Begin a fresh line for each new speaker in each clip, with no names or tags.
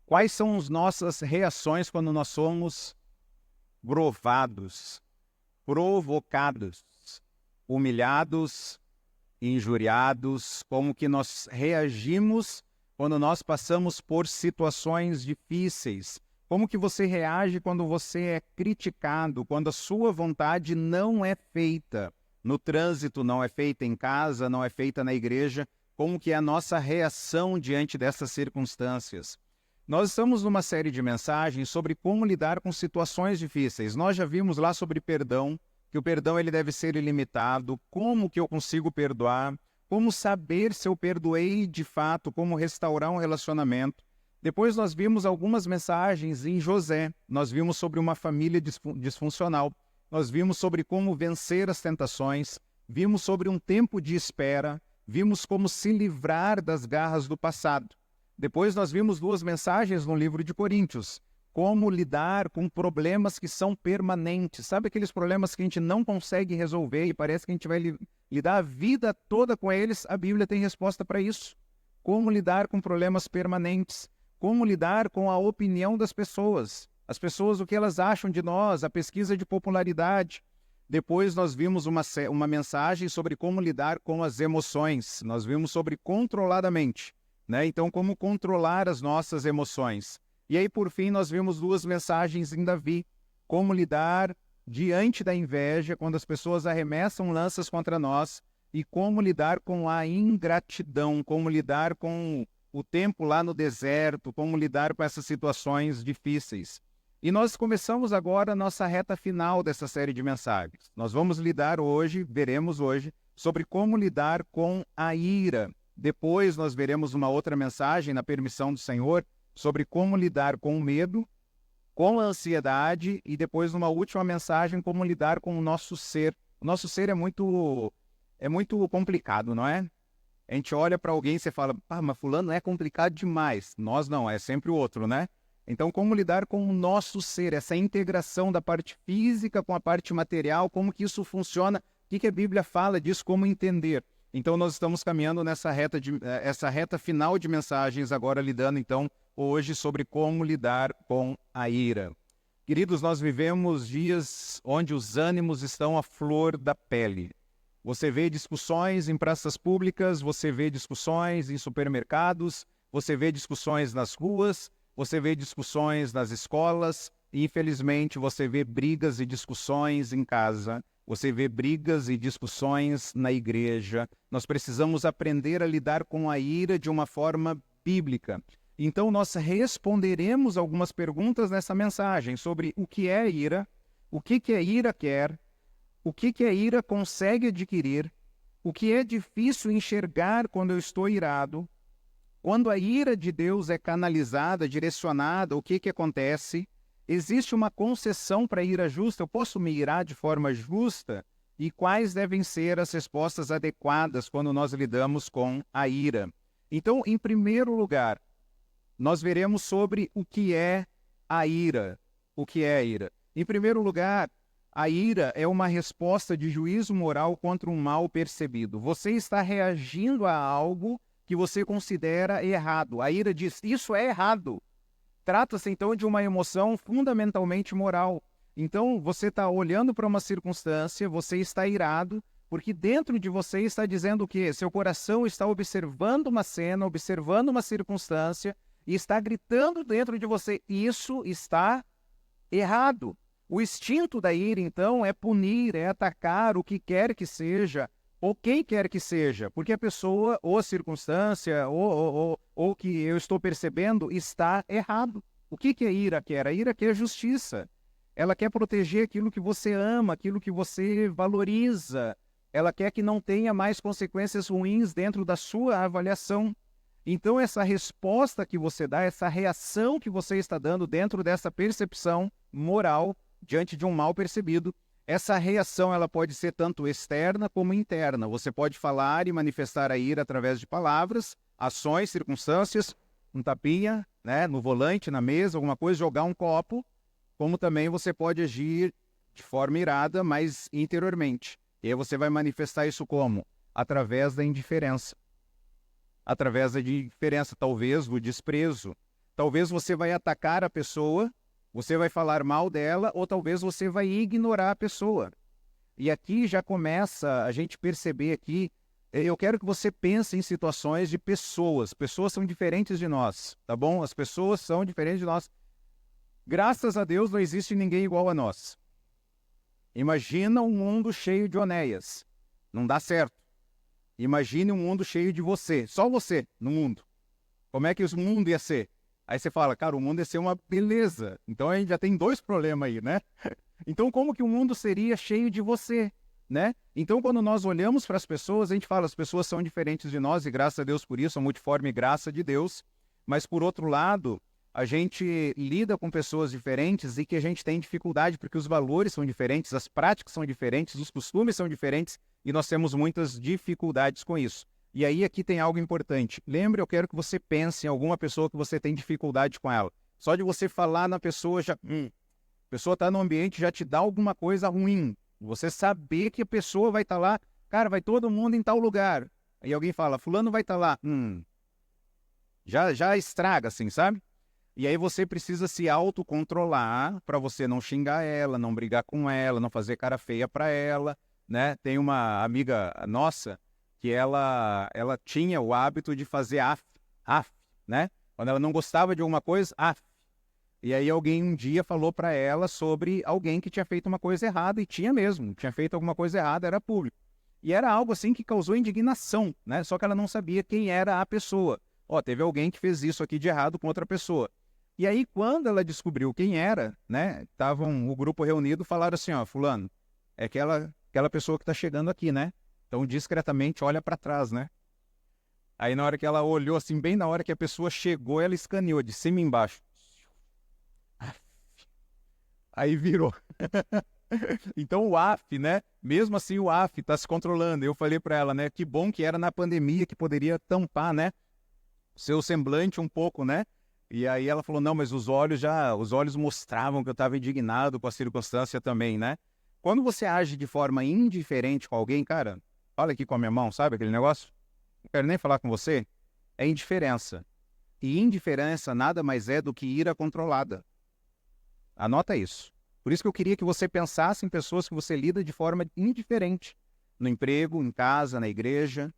Quais são as nossas reações quando nós somos provados, provocados, humilhados, injuriados? Como que nós reagimos quando nós passamos por situações difíceis? Como que você reage quando você é criticado, quando a sua vontade não é feita no trânsito, não é feita em casa, não é feita na igreja? Como que é a nossa reação diante dessas circunstâncias? Nós estamos numa série de mensagens sobre como lidar com situações difíceis. Nós já vimos lá sobre perdão, que o perdão ele deve ser ilimitado, como que eu consigo perdoar, como saber se eu perdoei de fato, como restaurar um relacionamento. Depois nós vimos algumas mensagens em José, nós vimos sobre uma família disfuncional, nós vimos sobre como vencer as tentações, vimos sobre um tempo de espera, vimos como se livrar das garras do passado. Depois nós vimos 2 mensagens no livro de Coríntios, como lidar com problemas que são permanentes. Sabe aqueles problemas que a gente não consegue resolver e parece que a gente vai lidar a vida toda com eles? A Bíblia tem resposta para isso. Como lidar com problemas permanentes? Como lidar com a opinião das pessoas? As pessoas, o que elas acham de nós, a pesquisa de popularidade. Depois nós vimos uma mensagem sobre como lidar com as emoções. Nós vimos sobre controladamente, né? Então, como controlar as nossas emoções. E aí, por fim, nós vimos 2 mensagens em Davi. Como lidar diante da inveja, quando as pessoas arremessam lanças contra nós, e como lidar com a ingratidão, como lidar com o tempo lá no deserto, como lidar com essas situações difíceis. E nós começamos agora a nossa reta final dessa série de mensagens. Nós vamos lidar hoje, veremos hoje, sobre como lidar com a ira. Depois nós veremos uma outra mensagem, na permissão do Senhor, sobre como lidar com o medo, com a ansiedade, e depois uma última mensagem, como lidar com o nosso ser. O nosso ser é muito complicado, não é? A gente olha para alguém e você fala, mas fulano é complicado demais. Nós não, é sempre o outro, né? Então, como lidar com o nosso ser, essa integração da parte física com a parte material, como que isso funciona, o que a Bíblia fala disso, como entender. Então, nós estamos caminhando nessa essa reta final de mensagens, agora lidando, então, hoje sobre como lidar com a ira. Queridos, nós vivemos dias onde os ânimos estão à flor da pele. Você vê discussões em praças públicas, você vê discussões em supermercados, você vê discussões nas ruas, você vê discussões nas escolas, e infelizmente você vê brigas e discussões em casa, você vê brigas e discussões na igreja. Nós precisamos aprender a lidar com a ira de uma forma bíblica. Então nós responderemos algumas perguntas nessa mensagem sobre o que é ira, o que a ira quer, o que a ira consegue adquirir, o que é difícil enxergar quando eu estou irado, quando a ira de Deus é canalizada, direcionada, o que acontece? Existe uma concessão para a ira justa? Eu posso me irar de forma justa? E quais devem ser as respostas adequadas quando nós lidamos com a ira? Então, em primeiro lugar, nós veremos sobre o que é a ira. O que é a ira? Em primeiro lugar, a ira é uma resposta de juízo moral contra um mal percebido. Você está reagindo a algo que você considera errado. A ira diz, isso é errado. Trata-se, então, de uma emoção fundamentalmente moral. Então, você está olhando para uma circunstância, você está irado, porque dentro de você está dizendo o quê? Seu coração está observando uma cena, observando uma circunstância, e está gritando dentro de você, isso está errado. O instinto da ira, então, é punir, é atacar o que quer que seja, ou quem quer que seja, porque a pessoa, ou a circunstância, ou que eu estou percebendo, está errado. O que a ira quer? A ira quer justiça. Ela quer proteger aquilo que você ama, aquilo que você valoriza. Ela quer que não tenha mais consequências ruins dentro da sua avaliação. Então, essa resposta que você dá, essa reação que você está dando dentro dessa percepção moral diante de um mal percebido, essa reação ela pode ser tanto externa como interna. Você pode falar e manifestar a ira através de palavras, ações, circunstâncias, um tapinha, né, no volante, na mesa, alguma coisa, jogar um copo, como também você pode agir de forma irada, mas interiormente. E aí você vai manifestar isso como? Através da indiferença. Através da indiferença, talvez do desprezo, Talvez você vai atacar a pessoa, você vai falar mal dela, ou talvez você vai ignorar a pessoa. E aqui já começa a gente perceber aqui, eu quero que você pense em situações de pessoas. Pessoas são diferentes de nós, tá bom? As pessoas são diferentes de nós. Graças a Deus não existe ninguém igual a nós. Imagina um mundo cheio de Onéias. Não dá certo. Imagine um mundo cheio de você, só você no mundo. Como é que o mundo ia ser? Aí você fala, cara, o mundo ia ser uma beleza. Então a gente já tem dois problemas aí, né? Então como que o mundo seria cheio de você, né? Então quando nós olhamos para as pessoas, a gente fala, as pessoas são diferentes de nós e graças a Deus por isso, a multiforme graça de Deus. Mas por outro lado, a gente lida com pessoas diferentes e que a gente tem dificuldade porque os valores são diferentes, as práticas são diferentes, os costumes são diferentes e nós temos muitas dificuldades com isso. E aí aqui tem algo importante. Lembre, eu quero que você pense em alguma pessoa que você tem dificuldade com ela. Só de você falar na pessoa, já, a pessoa está no ambiente, já te dá alguma coisa ruim. Você saber que a pessoa vai estar lá, cara, vai todo mundo em tal lugar. Aí alguém fala, fulano vai estar lá. Já estraga, assim, sabe? E aí você precisa se autocontrolar para você não xingar ela, não brigar com ela, não fazer cara feia para ela, né? Tem uma amiga nossa que ela tinha o hábito de fazer af, né? Quando ela não gostava de alguma coisa, af. E aí alguém um dia falou para ela sobre alguém que tinha feito uma coisa errada, e tinha mesmo, tinha feito alguma coisa errada, era público. E era algo assim que causou indignação, né? Só que ela não sabia quem era a pessoa. Ó, teve alguém que fez isso aqui de errado com outra pessoa. E aí, quando ela descobriu quem era, né? Estavam o grupo reunido, falaram assim, ó, fulano, é aquela pessoa que está chegando aqui, né? Então, discretamente, olha para trás, né? Aí, na hora que ela olhou, assim, bem na hora que a pessoa chegou, ela escaneou de cima e embaixo. Aí virou. Então, o AF, né? Mesmo assim, o AF está se controlando. Eu falei para ela, né? Que bom que era na pandemia, que poderia tampar, né? Seu semblante um pouco, né? E aí ela falou, não, mas os olhos mostravam que eu estava indignado com a circunstância também, né? Quando você age de forma indiferente com alguém, cara, olha aqui com a minha mão, sabe aquele negócio? Não quero nem falar com você. É indiferença. E indiferença nada mais é do que ira controlada. Anota isso. Por isso que eu queria que você pensasse em pessoas que você lida de forma indiferente. No emprego, em casa, na igreja.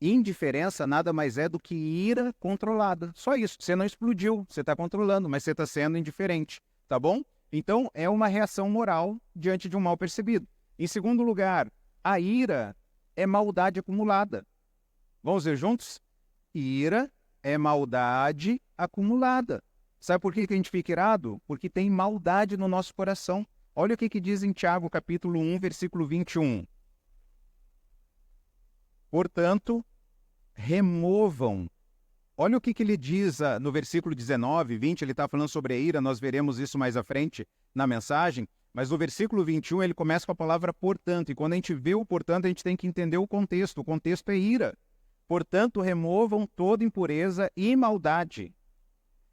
Indiferença nada mais é do que ira controlada. Só isso. Você não explodiu, você está controlando, mas você está sendo indiferente, tá bom? Então, é uma reação moral diante de um mal percebido. Em segundo lugar, a ira é maldade acumulada. Vamos ver juntos? Ira é maldade acumulada. Sabe por que a gente fica irado? Porque tem maldade no nosso coração. Olha o que diz em Tiago, capítulo 1, versículo 21. Portanto, removam. Olha o que ele diz no versículo 19, 20, ele está falando sobre a ira, nós veremos isso mais à frente na mensagem, mas no versículo 21 ele começa com a palavra portanto, e quando a gente vê o portanto, a gente tem que entender o contexto é ira. Portanto, removam toda impureza e maldade,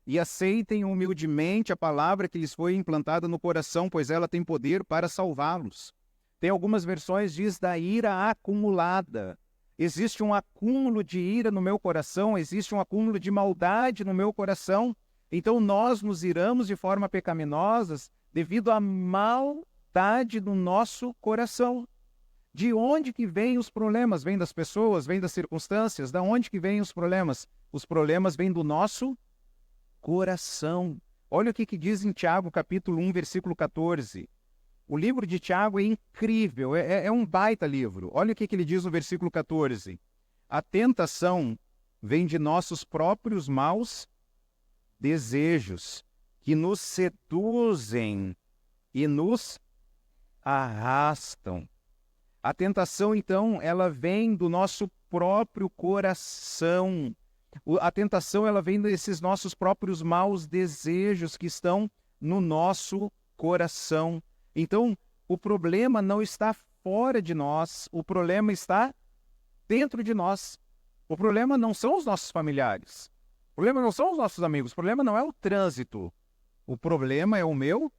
e aceitem humildemente a palavra que lhes foi implantada no coração, pois ela tem poder para salvá-los. Tem algumas versões diz da ira acumulada. Existe um acúmulo de ira no meu coração, existe um acúmulo de maldade no meu coração. Então nós nos iramos de forma pecaminosa devido à maldade do nosso coração. De onde que vêm os problemas? Vêm das pessoas, vêm das circunstâncias? Da onde que vêm os problemas? Os problemas vêm do nosso coração. Olha o que diz em Tiago, capítulo 1, versículo 14. O livro de Tiago é incrível, é um baita livro. Olha o que ele diz no versículo 14. A tentação vem de nossos próprios maus desejos, que nos seduzem e nos arrastam. A tentação, então, ela vem do nosso próprio coração. A tentação, ela vem desses nossos próprios maus desejos que estão no nosso coração. Então, o problema não está fora de nós, o problema está dentro de nós. O problema não são os nossos familiares, o problema não são os nossos amigos, o problema não é o trânsito, o problema é o meu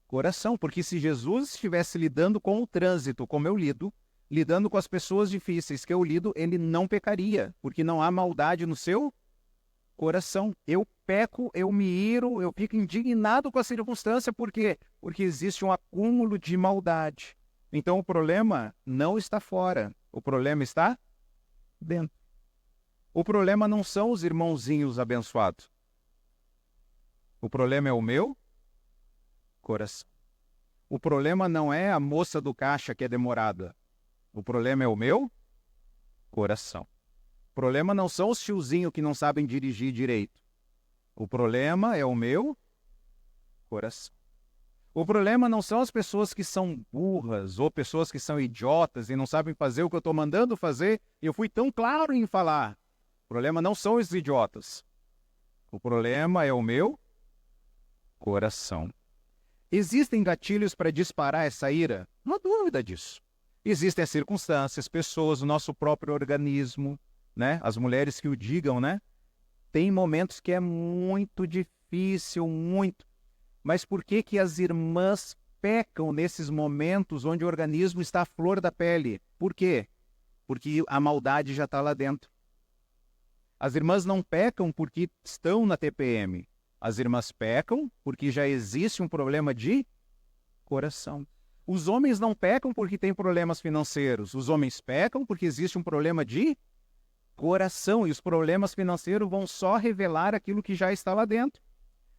coração. Porque se Jesus estivesse lidando com o trânsito, como eu lido, lidando com as pessoas difíceis que eu lido, ele não pecaria, porque não há maldade no seu coração. Eu peco, eu me iro, eu fico indignado com a circunstância. Por quê? Porque existe um acúmulo de maldade. Então o problema não está fora, o problema está dentro. O problema não são os irmãozinhos abençoados. O problema é o meu coração. O problema não é a moça do caixa que é demorada. O problema é o meu coração. O problema não são os tiozinhos que não sabem dirigir direito. O problema é o meu coração. O problema não são as pessoas que são burras ou pessoas que são idiotas e não sabem fazer o que eu estou mandando fazer e eu fui tão claro em falar. O problema não são os idiotas. O problema é o meu coração. Existem gatilhos para disparar essa ira? Não há dúvida disso. Existem as circunstâncias, pessoas, o nosso próprio organismo, né? As mulheres que o digam, né? Tem momentos que é muito difícil, muito. Mas por que que as irmãs pecam nesses momentos onde o organismo está à flor da pele? Por quê? Porque a maldade já está lá dentro. As irmãs não pecam porque estão na TPM. As irmãs pecam porque já existe um problema de coração. Os homens não pecam porque têm problemas financeiros. Os homens pecam porque existe um problema de coração. E os problemas financeiros vão só revelar aquilo que já está lá dentro.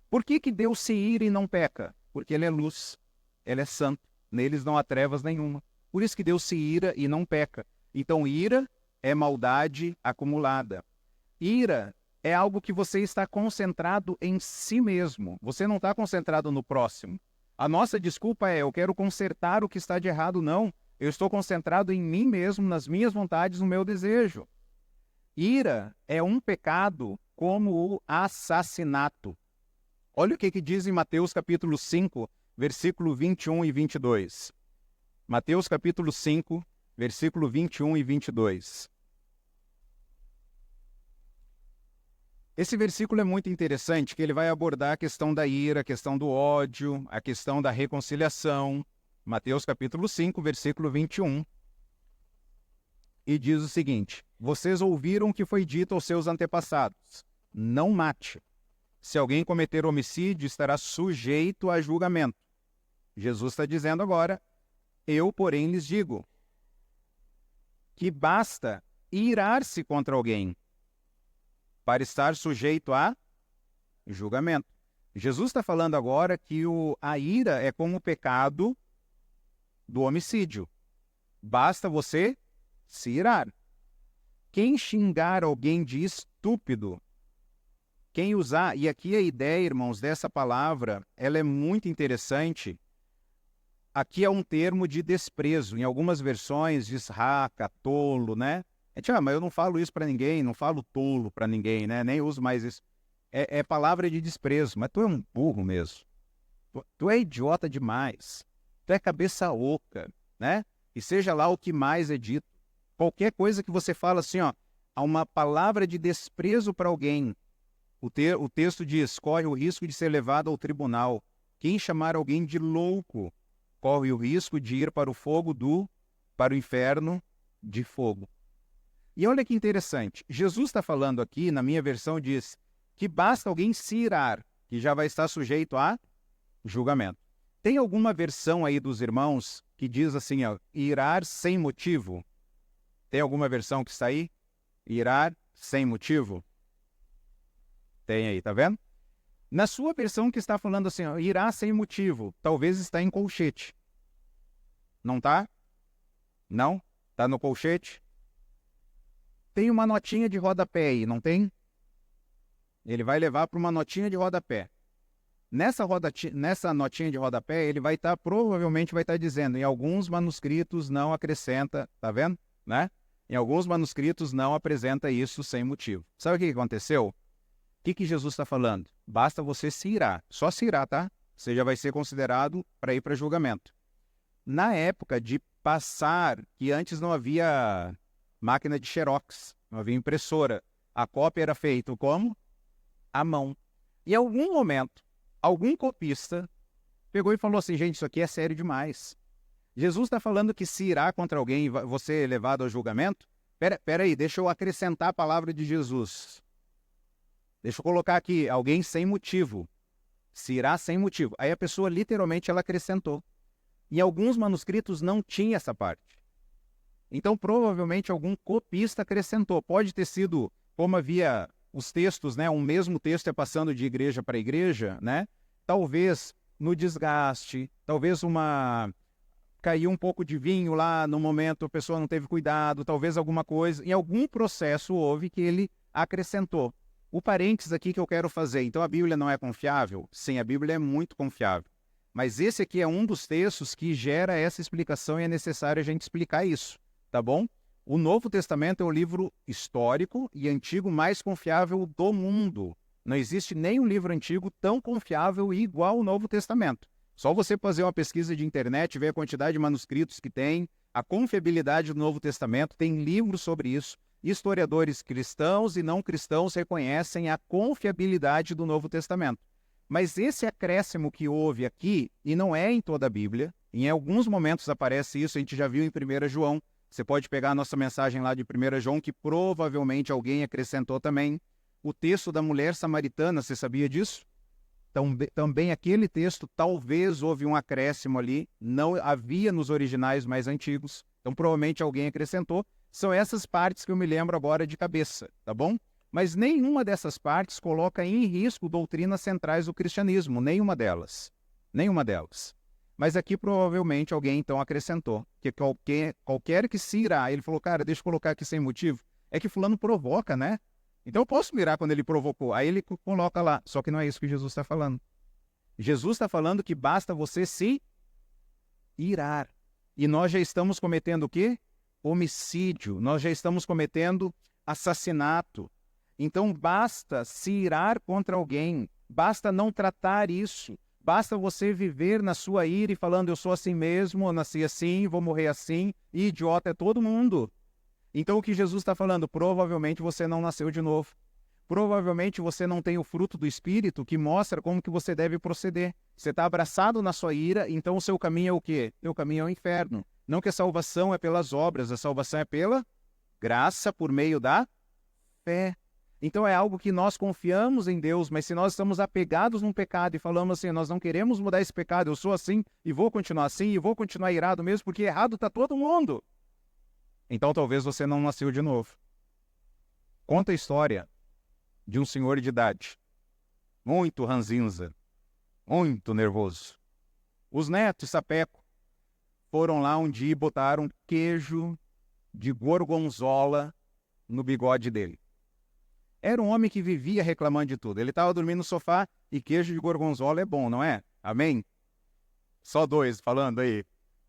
Por que que Deus se ira e não peca? Porque Ele é luz, Ele é santo. Neles não há trevas nenhuma. Por isso que Deus se ira e não peca. Então, ira é maldade acumulada. Ira é algo que você está concentrado em si mesmo. Você não está concentrado no próximo. A nossa desculpa é, eu quero consertar o que está de errado. Não, eu estou concentrado em mim mesmo, nas minhas vontades, no meu desejo. Ira é um pecado como o assassinato. Olha o que diz em Mateus capítulo 5, versículo 21 e 22. Mateus capítulo 5, versículo 21 e 22. Esse versículo é muito interessante, que ele vai abordar a questão da ira, a questão do ódio, a questão da reconciliação. Mateus capítulo 5, versículo 21. E diz o seguinte: vocês ouviram o que foi dito aos seus antepassados: não mate. Se alguém cometer homicídio, estará sujeito a julgamento. Jesus está dizendo agora: eu, porém, lhes digo que basta irar-se contra alguém para estar sujeito a julgamento. Jesus está falando agora que a ira é como o pecado do homicídio. Basta você se irar. Quem xingar alguém de estúpido, quem usar, e aqui a ideia, irmãos, dessa palavra, ela é muito interessante. Aqui é um termo de desprezo. Em algumas versões diz raca, tolo, né? Mas eu não falo isso para ninguém, não falo tolo para ninguém, né? Nem uso mais isso. É palavra de desprezo, mas tu é um burro mesmo. Tu é idiota demais. Tu é cabeça oca, né? E seja lá o que mais é dito. Qualquer coisa que você fala assim, ó, há uma palavra de desprezo para alguém. O texto diz, corre o risco de ser levado ao tribunal. Quem chamar alguém de louco, corre o risco de ir para o inferno de fogo. E olha que interessante, Jesus está falando aqui, na minha versão diz, que basta alguém se irar, que já vai estar sujeito a julgamento. Tem alguma versão aí dos irmãos que diz assim, ó, irar sem motivo? Tem alguma versão que está aí? Irar sem motivo? Tem aí, tá vendo? Na sua versão que está falando assim, ó, irar sem motivo, talvez está em colchete. Não tá? Não? Tá no colchete? Tem uma notinha de rodapé aí, não tem? Ele vai levar para uma notinha de rodapé. Nessa notinha de rodapé, ele provavelmente vai estar dizendo, em alguns manuscritos não acrescenta, tá vendo? Né? Em alguns manuscritos não apresenta isso sem motivo. Sabe o que aconteceu? O que Jesus está falando? Basta você se irar, só se irar, tá? Você já vai ser considerado para ir para julgamento. Na época de passar, que antes não havia máquina de xerox, não havia impressora, a cópia era feita como? À mão. E em algum momento, algum copista pegou e falou assim, gente, isso aqui é sério demais. Jesus está falando que se irar contra alguém e você é levado ao julgamento? Pera aí, deixa eu acrescentar a palavra de Jesus. Deixa eu colocar aqui, alguém sem motivo. Se irá sem motivo. Aí a pessoa, literalmente, ela acrescentou. Em alguns manuscritos não tinha essa parte. Então, provavelmente, algum copista acrescentou. Pode ter sido, como havia os textos, né? Um mesmo texto é passando de igreja para igreja, né? Talvez no desgaste, talvez caiu um pouco de vinho lá no momento, a pessoa não teve cuidado, talvez alguma coisa. Em algum processo houve que ele acrescentou. O parênteses aqui que eu quero fazer. Então, a Bíblia não é confiável? Sim, a Bíblia é muito confiável. Mas esse aqui é um dos textos que gera essa explicação e é necessário a gente explicar isso, tá bom? O Novo Testamento é o livro histórico e antigo mais confiável do mundo. Não existe nenhum livro antigo tão confiável e igual ao Novo Testamento. Só você fazer uma pesquisa de internet, ver a quantidade de manuscritos que tem, a confiabilidade do Novo Testamento, tem livros sobre isso. Historiadores cristãos e não cristãos reconhecem a confiabilidade do Novo Testamento. Mas esse acréscimo que houve aqui, e não é em toda a Bíblia, em alguns momentos aparece isso, a gente já viu em 1 João. Você pode pegar a nossa mensagem lá de 1 João, que provavelmente alguém acrescentou também. O texto da mulher samaritana, você sabia disso? Também aquele texto, talvez houve um acréscimo ali, não havia nos originais mais antigos, então provavelmente alguém acrescentou. São essas partes que eu me lembro agora de cabeça, tá bom? Mas nenhuma dessas partes coloca em risco doutrinas centrais do cristianismo, nenhuma delas. Nenhuma delas. Mas aqui provavelmente alguém então acrescentou, que qualquer que se irá, ele falou, cara, deixa eu colocar aqui sem motivo, é que fulano provoca, né? Então eu posso mirar quando ele provocou. Aí ele coloca lá. Só que não é isso que Jesus está falando. Jesus está falando que basta você se irar. E nós já estamos cometendo o quê? Homicídio. Nós já estamos cometendo assassinato. Então basta se irar contra alguém. Basta não tratar isso. Basta você viver na sua ira e falando, eu sou assim mesmo, eu nasci assim, vou morrer assim, e idiota é todo mundo. Então o que Jesus está falando? Provavelmente você não nasceu de novo. Provavelmente você não tem o fruto do Espírito que mostra como que você deve proceder. Você está abraçado na sua ira, então o seu caminho é o quê? O seu caminho é o inferno. Não que a salvação é pelas obras, a salvação é pela graça por meio da fé. Então é algo que nós confiamos em Deus, mas se nós estamos apegados num pecado e falamos assim, nós não queremos mudar esse pecado, eu sou assim e vou continuar assim e vou continuar irado mesmo, porque errado está todo mundo. Então talvez você não nasceu de novo. Conta a história de um senhor de idade, muito ranzinza, muito nervoso. Os netos, sapeco, foram lá um dia e botaram queijo de gorgonzola no bigode dele. Era um homem que vivia reclamando de tudo. Ele estava dormindo no sofá e queijo de gorgonzola é bom, não é? Amém? Só dois falando aí.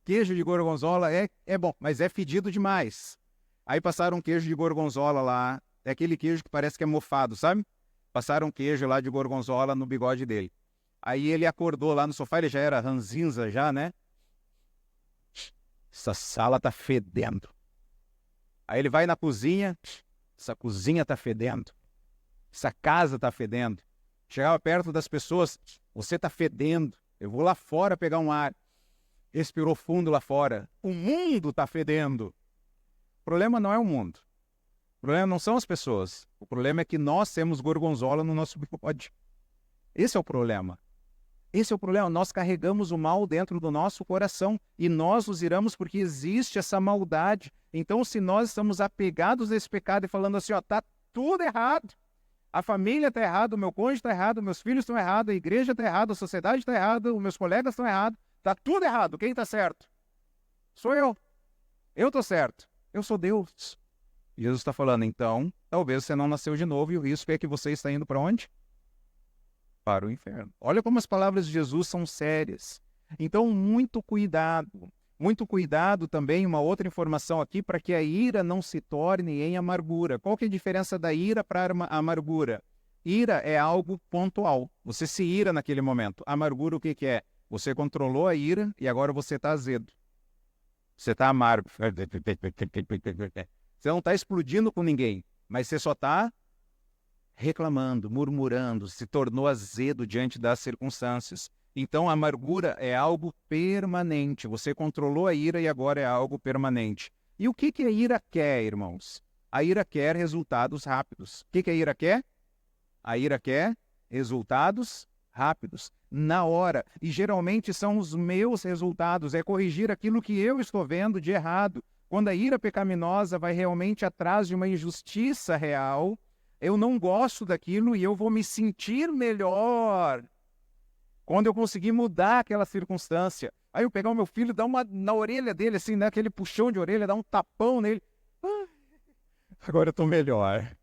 Queijo de gorgonzola é bom, mas é fedido demais. Aí passaram um queijo de gorgonzola lá. É aquele queijo que parece que é mofado, sabe? Passaram um queijo lá de gorgonzola no bigode dele. Aí ele acordou lá no sofá, ele já era ranzinza já, né? Essa sala tá fedendo. Aí ele vai na cozinha, essa cozinha tá fedendo. Essa casa tá fedendo. Chegava perto das pessoas, você tá fedendo. Eu vou lá fora pegar um ar. Respirou fundo lá fora. O mundo tá fedendo. O problema não é o mundo. O problema não são as pessoas. O problema é que nós temos gorgonzola no nosso bigode. Esse é o problema. Esse é o problema. Nós carregamos o mal dentro do nosso coração e nós nos iramos porque existe essa maldade. Então, se nós estamos apegados a esse pecado e falando assim, ó, tá tudo errado. A família está errada, o meu cônjuge está errado, meus filhos estão errados, a igreja está errada, a sociedade está errada, os meus colegas estão errados. Está tudo errado. Quem está certo? Sou eu. Eu estou certo. Eu sou Deus. Jesus está falando, então, talvez você não nasceu de novo e o risco é que você está indo para onde? Para o inferno. Olha como as palavras de Jesus são sérias. Então, muito cuidado. Muito cuidado também, uma outra informação aqui, para que a ira não se torne em amargura. Qual que é a diferença da ira para a amargura? Ira é algo pontual. Você se ira naquele momento. Amargura o que que é? Você controlou a ira e agora você está azedo. Você está amargo. Você não está explodindo com ninguém, mas você só está reclamando, murmurando, se tornou azedo diante das circunstâncias. Então, a amargura é algo permanente. Você controlou a ira e agora é algo permanente. E o que que a ira quer, irmãos? A ira quer resultados rápidos. O que que a ira quer? A ira quer resultados rápidos, na hora. E geralmente são os meus resultados, é corrigir aquilo que eu estou vendo de errado. Quando a ira pecaminosa vai realmente atrás de uma injustiça real, eu não gosto daquilo e eu vou me sentir melhor quando eu conseguir mudar aquela circunstância. Aí eu pegar o meu filho, dar uma na orelha dele, assim, né? Aquele puxão de orelha, dar um tapão nele. Agora eu estou melhor.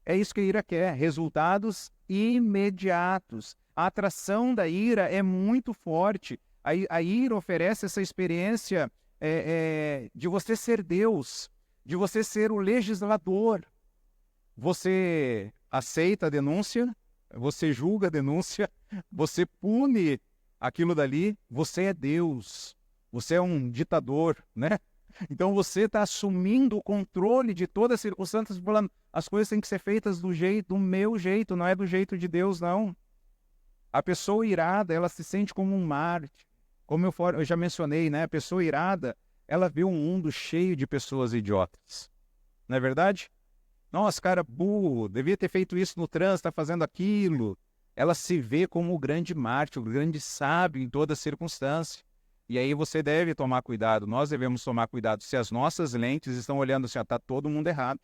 É isso que a ira quer, resultados imediatos. A atração da ira é muito forte. A ira oferece essa experiência de você ser Deus, de você ser o legislador. Você aceita a denúncia, você julga a denúncia, você pune aquilo dali, você é Deus, você é um ditador, né? Então você está assumindo o controle de todas as circunstâncias, falando, as coisas têm que ser feitas do meu jeito, não é do jeito de Deus, não. A pessoa irada, ela se sente como um Marte. Como eu já mencionei, né? A pessoa irada, ela vê um mundo cheio de pessoas idiotas. Não é verdade? Nossa, cara burro, devia ter feito isso no trânsito, está fazendo aquilo. Ela se vê como o grande Marte, o grande sábio em toda circunstância. E aí você deve tomar cuidado, nós devemos tomar cuidado. Se as nossas lentes estão olhando assim, está todo mundo errado.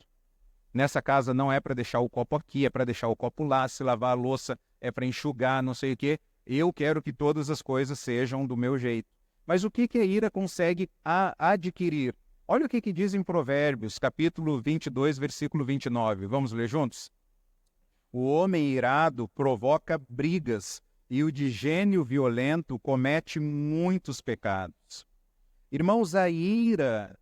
Nessa casa não é para deixar o copo aqui, é para deixar o copo lá, se lavar a louça é para enxugar, não sei o quê. Eu quero que todas as coisas sejam do meu jeito. Mas o que a ira consegue adquirir? Olha o que diz em Provérbios, capítulo 22, versículo 29. Vamos ler juntos? O homem irado provoca brigas, e o de gênio violento comete muitos pecados. Irmãos, a ira,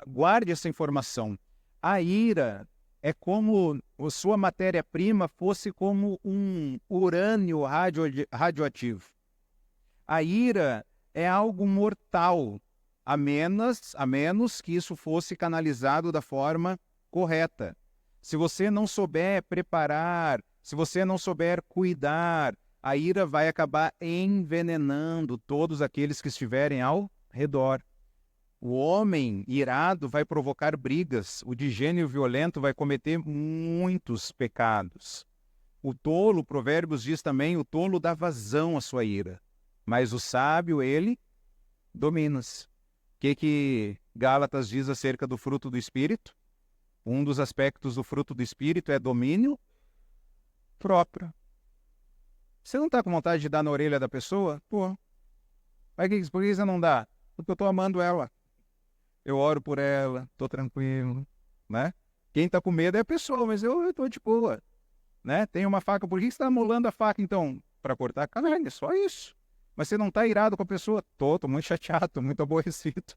guarde essa informação, a ira é como a sua matéria-prima fosse como um urânio radioativo. A ira é algo mortal, a menos que isso fosse canalizado da forma correta. Se você não souber preparar, se você não souber cuidar, a ira vai acabar envenenando todos aqueles que estiverem ao redor. O homem irado vai provocar brigas, o de gênio violento vai cometer muitos pecados. O tolo, Provérbios diz também, o tolo dá vazão à sua ira, mas o sábio, ele domina-se. O que Gálatas diz acerca do fruto do Espírito? Um dos aspectos do fruto do Espírito é domínio próprio. Você não está com vontade de dar na orelha da pessoa? Pô, por que você não dá? Porque eu estou amando ela. Eu oro por ela, estou tranquilo, né? Quem está com medo é a pessoa, mas eu estou de boa, né? Tem uma faca, por que você está molando a faca, então? Para cortar a carne, só isso. Mas você não está irado com a pessoa? Estou muito chateado, estou muito aborrecido.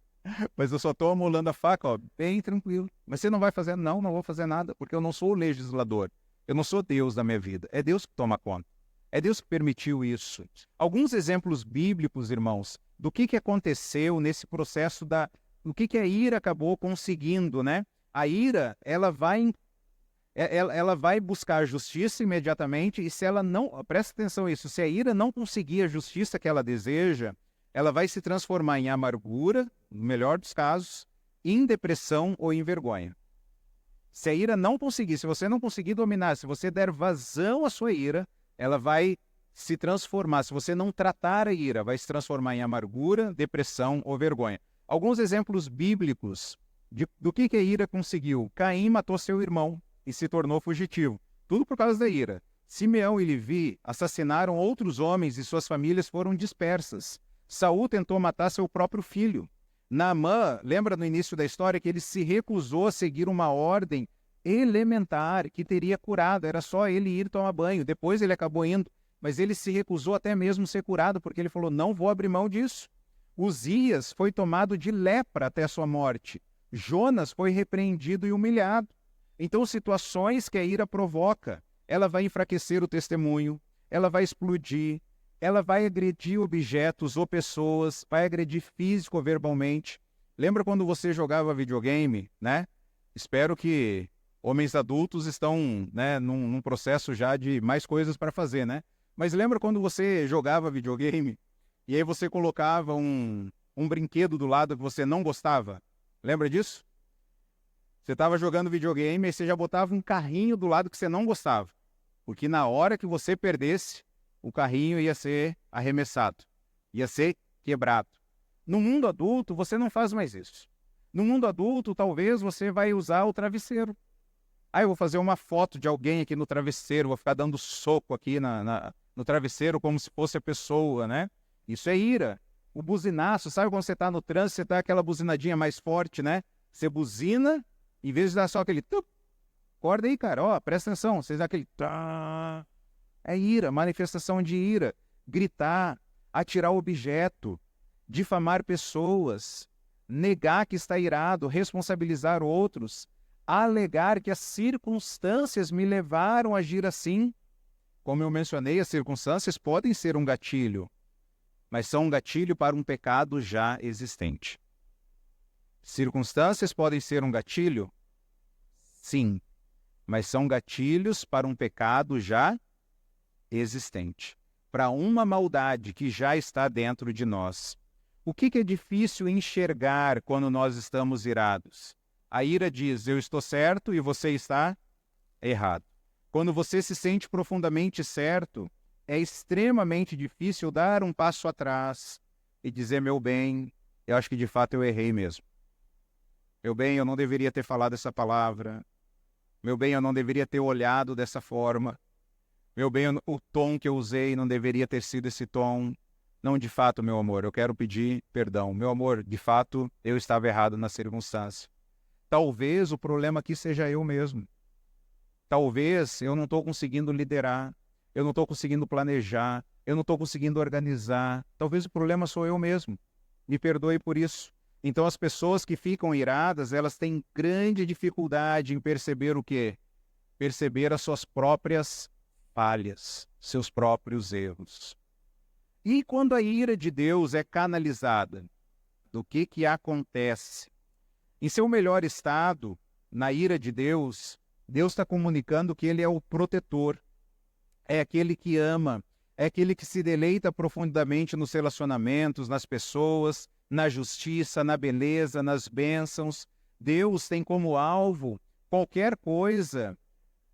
Mas eu só estou amolando a faca, ó, bem tranquilo. Mas você não vai fazer? Não vou fazer nada, porque eu não sou o legislador. Eu não sou Deus da minha vida. É Deus que toma conta. É Deus que permitiu isso. Alguns exemplos bíblicos, irmãos, do que aconteceu nesse processo do que a ira acabou conseguindo, né? A ira, ela vai buscar justiça imediatamente, e se ela não, presta atenção nisso, se a ira não conseguir a justiça que ela deseja, ela vai se transformar em amargura, no melhor dos casos, em depressão ou em vergonha. Se a ira não conseguir, se você não conseguir dominar, se você der vazão à sua ira, ela vai se transformar. Se você não tratar a ira, vai se transformar em amargura, depressão ou vergonha. Alguns exemplos bíblicos do que a ira conseguiu. Caim matou seu irmão e se tornou fugitivo. Tudo por causa da ira. Simeão e Levi assassinaram outros homens e suas famílias foram dispersas. Saul tentou matar seu próprio filho. Naamã, lembra no início da história que ele se recusou a seguir uma ordem elementar que teria curado, era só ele ir tomar banho. Depois ele acabou indo, mas ele se recusou até mesmo ser curado, porque ele falou, não vou abrir mão disso. Uzias foi tomado de lepra até a sua morte. Jonas foi repreendido e humilhado. Então, situações que a ira provoca, ela vai enfraquecer o testemunho, ela vai explodir, ela vai agredir objetos ou pessoas, vai agredir físico ou verbalmente. Lembra quando você jogava videogame, né? Espero que homens adultos estão, né, num processo já de mais coisas para fazer, né? Mas lembra quando você jogava videogame e aí você colocava um brinquedo do lado que você não gostava? Lembra disso? Você estava jogando videogame e você já botava um carrinho do lado que você não gostava. Porque na hora que você perdesse, o carrinho ia ser arremessado, ia ser quebrado. No mundo adulto, você não faz mais isso. No mundo adulto, talvez você vai usar o travesseiro. Eu vou fazer uma foto de alguém aqui no travesseiro, vou ficar dando soco aqui no travesseiro como se fosse a pessoa, né? Isso é ira. O buzinaço, sabe quando você está no trânsito, você dá aquela buzinadinha mais forte, né? Você buzina, em vez de dar só aquele... Acorda aí, cara, ó, presta atenção. Você dá aquele... É ira, manifestação de ira. Gritar, atirar objeto, difamar pessoas, negar que está irado, responsabilizar outros, alegar que as circunstâncias me levaram a agir assim. Como eu mencionei, as circunstâncias podem ser um gatilho, mas são um gatilho para um pecado já existente. Circunstâncias podem ser um gatilho? Sim, mas são gatilhos para um pecado já existente, para uma maldade que já está dentro de nós. O que é difícil enxergar quando nós estamos irados? A ira diz, eu estou certo e você está errado. Quando você se sente profundamente certo, é extremamente difícil dar um passo atrás e dizer, meu bem, eu acho que de fato eu errei mesmo. Meu bem, eu não deveria ter falado essa palavra. Meu bem, eu não deveria ter olhado dessa forma. Meu bem, o tom que eu usei não deveria ter sido esse tom. Não, de fato, meu amor, eu quero pedir perdão. Meu amor, de fato, eu estava errado na circunstância. Talvez o problema aqui seja eu mesmo. Talvez eu não estou conseguindo liderar, eu não estou conseguindo planejar, eu não estou conseguindo organizar. Talvez o problema sou eu mesmo. Me perdoe por isso. Então as pessoas que ficam iradas, elas têm grande dificuldade em perceber o quê? Perceber as suas próprias falhas, seus próprios erros. E quando a ira de Deus é canalizada, do que acontece? Em seu melhor estado, na ira de Deus, Deus está comunicando que Ele é o protetor, é aquele que ama, é aquele que se deleita profundamente nos relacionamentos, nas pessoas, na justiça, na beleza, nas bênçãos. Deus tem como alvo qualquer coisa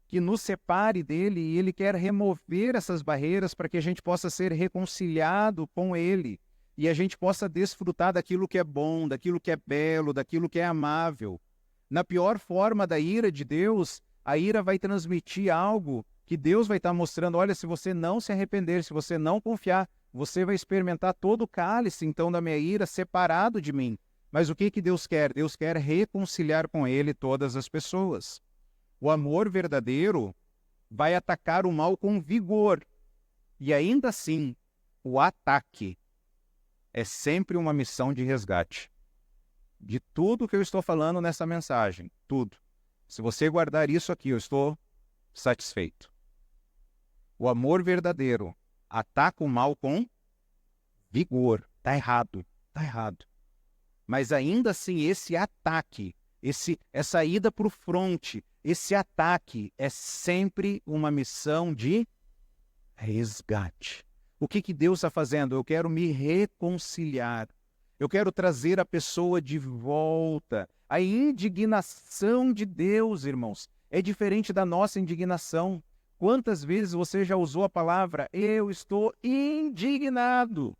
que nos separe dele e Ele quer remover essas barreiras para que a gente possa ser reconciliado com Ele e a gente possa desfrutar daquilo que é bom, daquilo que é belo, daquilo que é amável. Na pior forma da ira de Deus, a ira vai transmitir algo que Deus vai estar mostrando, olha, se você não se arrepender, se você não confiar, você vai experimentar todo o cálice, então, da minha ira separado de mim. Mas o que Deus quer? Deus quer reconciliar com Ele todas as pessoas. O amor verdadeiro vai atacar o mal com vigor. E ainda assim, o ataque é sempre uma missão de resgate. De tudo que eu estou falando nessa mensagem, tudo. Se você guardar isso aqui, eu estou satisfeito. O amor verdadeiro ataca o mal com vigor. Está errado, está errado. Mas ainda assim, esse ataque, essa ida para o fronte, esse ataque é sempre uma missão de resgate. O que Deus está fazendo? Eu quero me reconciliar. Eu quero trazer a pessoa de volta. A indignação de Deus, irmãos, é diferente da nossa indignação. Quantas vezes você já usou a palavra, eu estou indignado?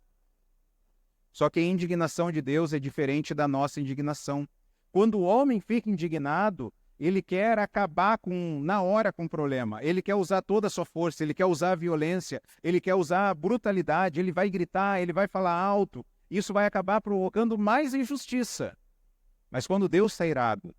Só que a indignação de Deus é diferente da nossa indignação. Quando o homem fica indignado, ele quer acabar na hora com o problema. Ele quer usar toda a sua força, ele quer usar a violência, ele quer usar a brutalidade, ele vai gritar, ele vai falar alto. Isso vai acabar provocando mais injustiça. Mas quando Deus está irado,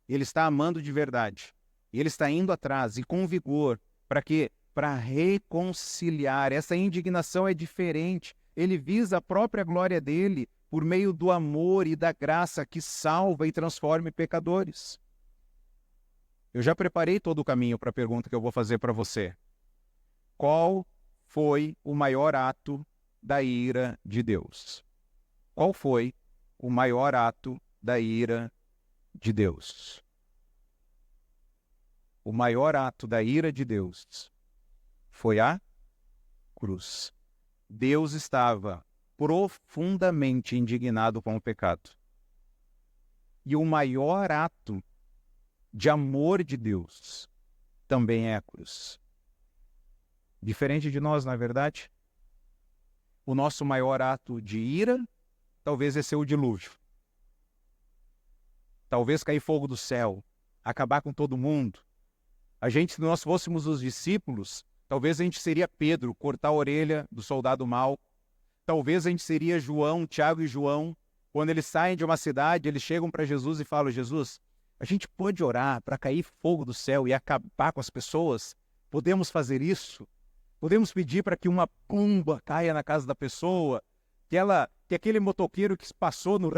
Ele está amando de verdade. Ele está indo atrás e com vigor. Para quê? Para reconciliar. Essa indignação é diferente. Ele visa a própria glória dele por meio do amor e da graça que salva e transforma pecadores. Eu já preparei todo o caminho para a pergunta que eu vou fazer para você. Qual foi o maior ato da ira de Deus? Qual foi o maior ato da ira de Deus? O maior ato da ira de Deus foi a cruz. Deus estava profundamente indignado com o pecado. E o maior ato de amor de Deus também é a cruz. Diferente de nós, não é verdade? O nosso maior ato de ira talvez é ser o dilúvio. Talvez cair fogo do céu, acabar com todo mundo. Se nós fôssemos os discípulos, talvez a gente seria Pedro, cortar a orelha do soldado mau. Talvez a gente seria João, Tiago e João. Quando eles saem de uma cidade, eles chegam para Jesus e falam: Jesus, a gente pode orar para cair fogo do céu e acabar com as pessoas? Podemos fazer isso? Podemos pedir para que uma pomba caia na casa da pessoa? Que aquele motoqueiro que passou no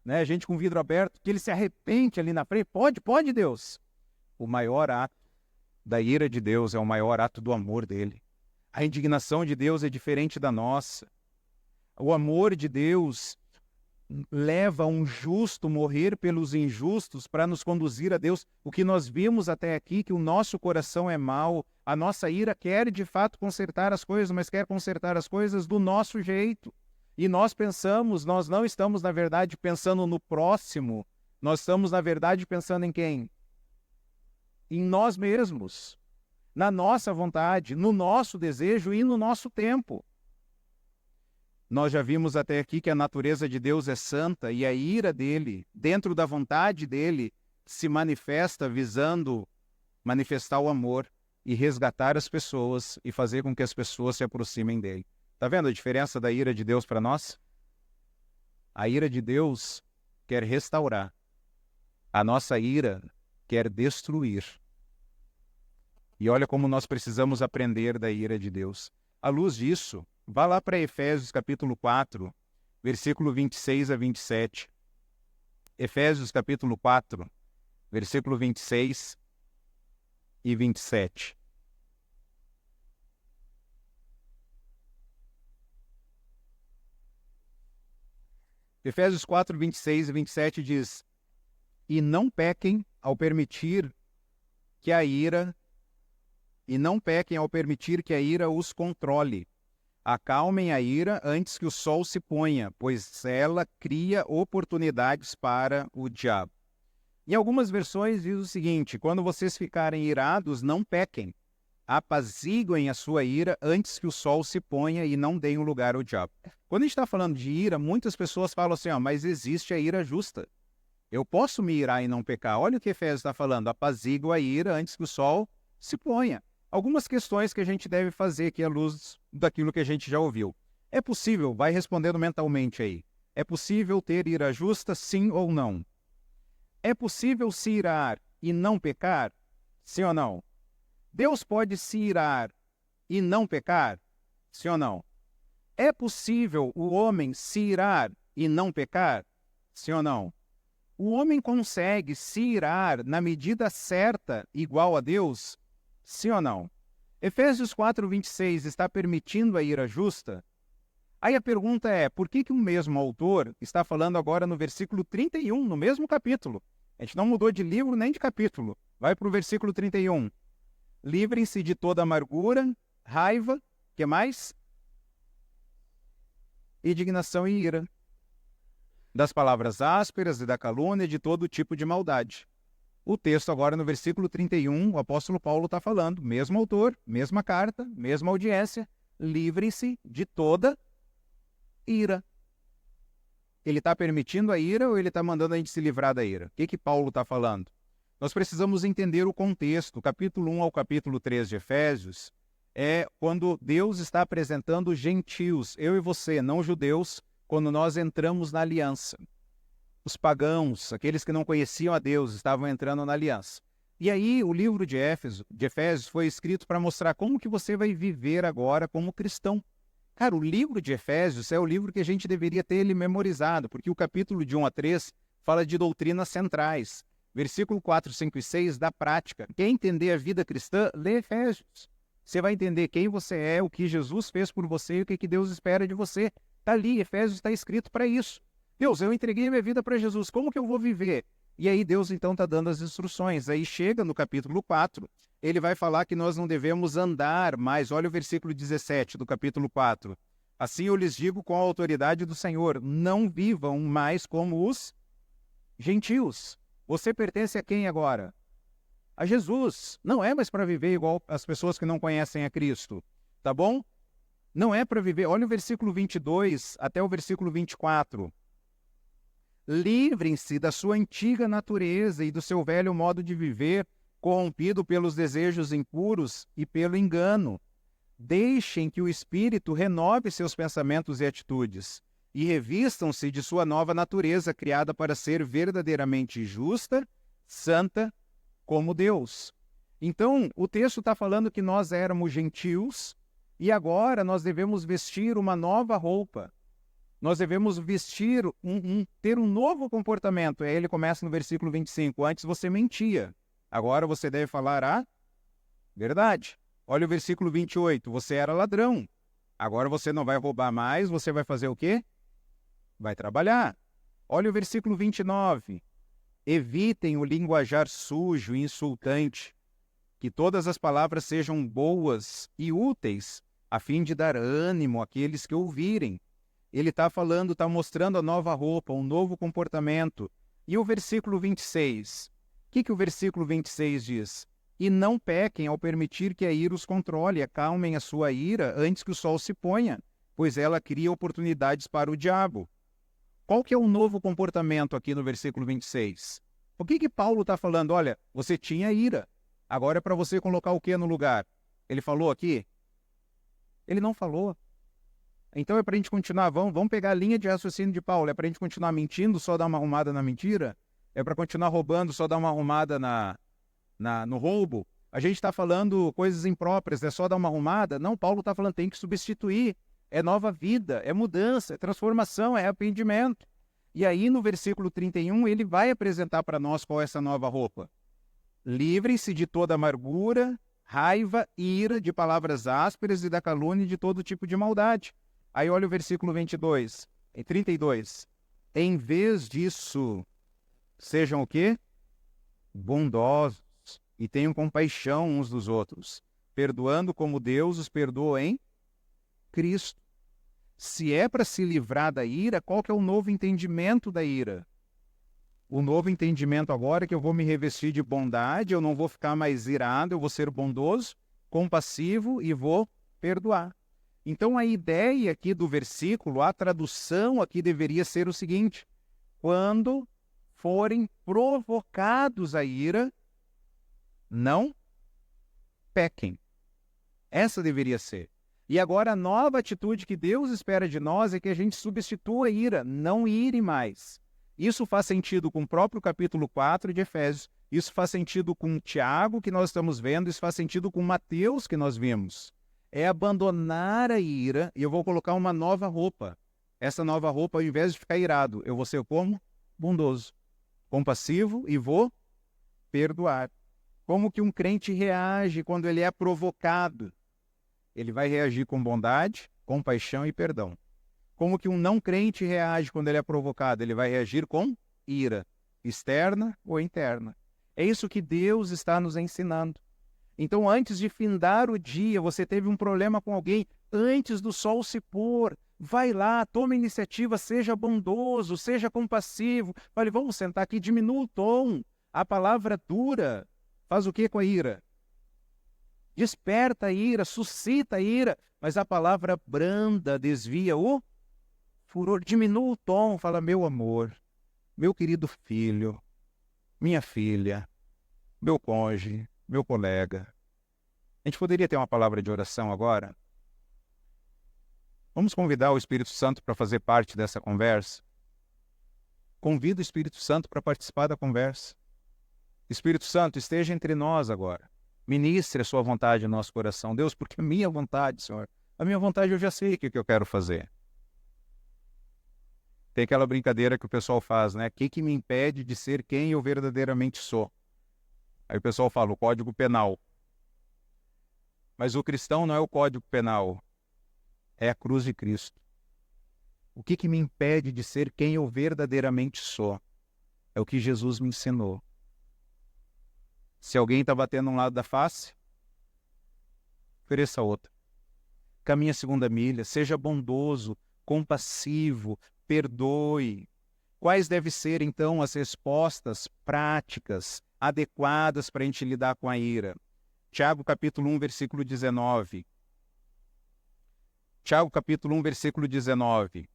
né, gente com vidro aberto, que ele se arrepende ali na frente? Pode, Deus. O maior ato da ira de Deus é o maior ato do amor dele. A indignação de Deus é diferente da nossa. O amor de Deus leva um justo morrer pelos injustos para nos conduzir a Deus. O que nós vimos até aqui, que o nosso coração é mau, a nossa ira quer de fato consertar as coisas, mas quer consertar as coisas do nosso jeito. E nós não estamos na verdade pensando no próximo, nós estamos na verdade pensando em quem? Em nós mesmos, na nossa vontade, no nosso desejo e no nosso tempo. Nós já vimos até aqui que a natureza de Deus é santa e a ira dele, dentro da vontade dele, se manifesta visando manifestar o amor e resgatar as pessoas e fazer com que as pessoas se aproximem dele. Está vendo a diferença da ira de Deus para nós? A ira de Deus quer restaurar. A nossa ira quer destruir. E olha como nós precisamos aprender da ira de Deus. À luz disso, vá lá para Efésios capítulo 4, versículo 26 a 27. Efésios capítulo 4, versículo 26 e 27. Efésios 4, 26 e 27 diz: E não pequem ao permitir que a ira os controle. Acalmem a ira antes que o sol se ponha, pois ela cria oportunidades para o diabo. Em algumas versões diz o seguinte: quando vocês ficarem irados, não pequem. Apaziguem a sua ira antes que o sol se ponha e não deem lugar ao diabo. Quando a gente está falando de ira, muitas pessoas falam assim: mas existe a ira justa. Eu posso me irar e não pecar. Olha o que Efésios está falando: apazigua a ira antes que o sol se ponha. Algumas questões que a gente deve fazer aqui à luz daquilo que a gente já ouviu. É possível, vai respondendo mentalmente aí, é possível ter ira justa, sim ou não? É possível se irar e não pecar? Sim ou não? Deus pode se irar e não pecar? Sim ou não? É possível o homem se irar e não pecar? Sim ou não? O homem consegue se irar na medida certa igual a Deus? Sim ou não? Efésios 4, 26 está permitindo a ira justa? Aí a pergunta é, por que o mesmo autor está falando agora no versículo 31, no mesmo capítulo? A gente não mudou de livro nem de capítulo. Vai para o versículo 31. Livrem-se de toda amargura, raiva, que mais? Indignação e ira. Das palavras ásperas e da calúnia e de todo tipo de maldade. O texto agora no versículo 31, o apóstolo Paulo está falando, mesmo autor, mesma carta, mesma audiência, livrem-se de toda ira. Ele está permitindo a ira ou ele está mandando a gente se livrar da ira? O que Paulo está falando? Nós precisamos entender o contexto. O capítulo 1 ao capítulo 3 de Efésios é quando Deus está apresentando os gentios, eu e você, não judeus, quando nós entramos na aliança. Os pagãos, aqueles que não conheciam a Deus, estavam entrando na aliança. E aí o livro de Efésios foi escrito para mostrar como que você vai viver agora como cristão. Cara, o livro de Efésios é o livro que a gente deveria ter ele memorizado, porque o capítulo de 1 a 3 fala de doutrinas centrais. Versículo 4, 5 e 6 da prática. Quer entender a vida cristã? Lê Efésios. Você vai entender quem você é, o que Jesus fez por você e o que Deus espera de você. Está ali, Efésios está escrito para isso. Deus, eu entreguei minha vida para Jesus, como que eu vou viver? E aí Deus então está dando as instruções. Aí chega no capítulo 4, ele vai falar que nós não devemos andar mais. Olha o versículo 17 do capítulo 4. Assim eu lhes digo com a autoridade do Senhor, não vivam mais como os gentios. Você pertence a quem agora? A Jesus. Não é mais para viver igual as pessoas que não conhecem a Cristo, tá bom? Não é para viver. Olha o versículo 22 até o versículo 24. Livrem-se da sua antiga natureza e do seu velho modo de viver, corrompido pelos desejos impuros e pelo engano. Deixem que o Espírito renove seus pensamentos e atitudes, e revistam-se de sua nova natureza, criada para ser verdadeiramente justa, santa, como Deus. Então, o texto está falando que nós éramos gentios, e agora nós devemos vestir uma nova roupa. Nós devemos vestir, ter um novo comportamento. Aí ele começa no versículo 25. Antes você mentia, agora você deve falar a verdade. Olha o versículo 28. Você era ladrão, agora você não vai roubar mais, você vai fazer o quê? Vai trabalhar. Olha o versículo 29. Evitem o linguajar sujo e insultante, que todas as palavras sejam boas e úteis, a fim de dar ânimo àqueles que ouvirem. Ele está falando, está mostrando a nova roupa, um novo comportamento. E o versículo 26? O que o versículo 26 diz? E não pequem ao permitir que a ira os controle, acalmem a sua ira antes que o sol se ponha, pois ela cria oportunidades para o diabo. Qual que é o novo comportamento aqui no versículo 26? O que Paulo está falando? Olha, você tinha ira, agora é para você colocar o que no lugar? Ele falou aqui? Ele não falou. Então é para a gente continuar, vamos pegar a linha de raciocínio de Paulo, é para a gente continuar mentindo, só dar uma arrumada na mentira? É para continuar roubando, só dar uma arrumada no roubo? A gente está falando coisas impróprias, é só dar uma arrumada? Não, Paulo está falando, tem que substituir. É nova vida, é mudança, é transformação, é arrependimento. E aí no versículo 31 ele vai apresentar para nós qual é essa nova roupa. Livrem-se de toda amargura, raiva, ira, de palavras ásperas e da calúnia e de todo tipo de maldade. Aí olha o versículo 22, 32. Em vez disso, sejam o quê? Bondosos e tenham compaixão uns dos outros, perdoando como Deus os perdoou em Cristo. Se é para se livrar da ira, qual que é o novo entendimento da ira? O novo entendimento agora é que eu vou me revestir de bondade, eu não vou ficar mais irado, eu vou ser bondoso, compassivo e vou perdoar. Então a ideia aqui do versículo, a tradução aqui deveria ser o seguinte: quando forem provocados a ira, não pequem. Essa deveria ser. E agora a nova atitude que Deus espera de nós é que a gente substitua a ira, não ire mais. Isso faz sentido com o próprio capítulo 4 de Efésios, isso faz sentido com Tiago, que nós estamos vendo, isso faz sentido com Mateus, que nós vimos. É abandonar a ira e eu vou colocar uma nova roupa. Essa nova roupa, ao invés de ficar irado, eu vou ser como? Bondoso, compassivo e vou perdoar. Como que um crente reage quando ele é provocado? Ele vai reagir com bondade, compaixão e perdão. Como que um não crente reage quando ele é provocado? Ele vai reagir com ira, externa ou interna. É isso que Deus está nos ensinando. Então, antes de findar o dia, você teve um problema com alguém, antes do sol se pôr, vai lá, toma iniciativa, seja bondoso, seja compassivo. Fale, vamos sentar aqui, diminua o tom. A palavra dura faz o que com a ira? Desperta a ira, suscita a ira, mas a palavra branda desvia o furor. Diminua o tom, fala, meu amor, meu querido filho, minha filha, meu cônjuge, meu colega. A gente poderia ter uma palavra de oração agora? Vamos convidar o Espírito Santo para fazer parte dessa conversa? Convida o Espírito Santo para participar da conversa. Espírito Santo, esteja entre nós agora. Ministre a sua vontade no nosso coração. Deus, porque a minha vontade, Senhor, a minha vontade eu já sei o que eu quero fazer. Tem aquela brincadeira que o pessoal faz, né? O que me impede de ser quem eu verdadeiramente sou? Aí o pessoal fala, o Código Penal. Mas o cristão não é o Código Penal, é a cruz de Cristo. O que me impede de ser quem eu verdadeiramente sou? É o que Jesus me ensinou. Se alguém está batendo um lado da face, ofereça outra. Caminhe a segunda milha, seja bondoso, compassivo, perdoe. quais devem ser, então, as respostas práticas, adequadas para a gente lidar com a ira? Tiago, capítulo 1, versículo 19. Tiago, capítulo 1, versículo 19.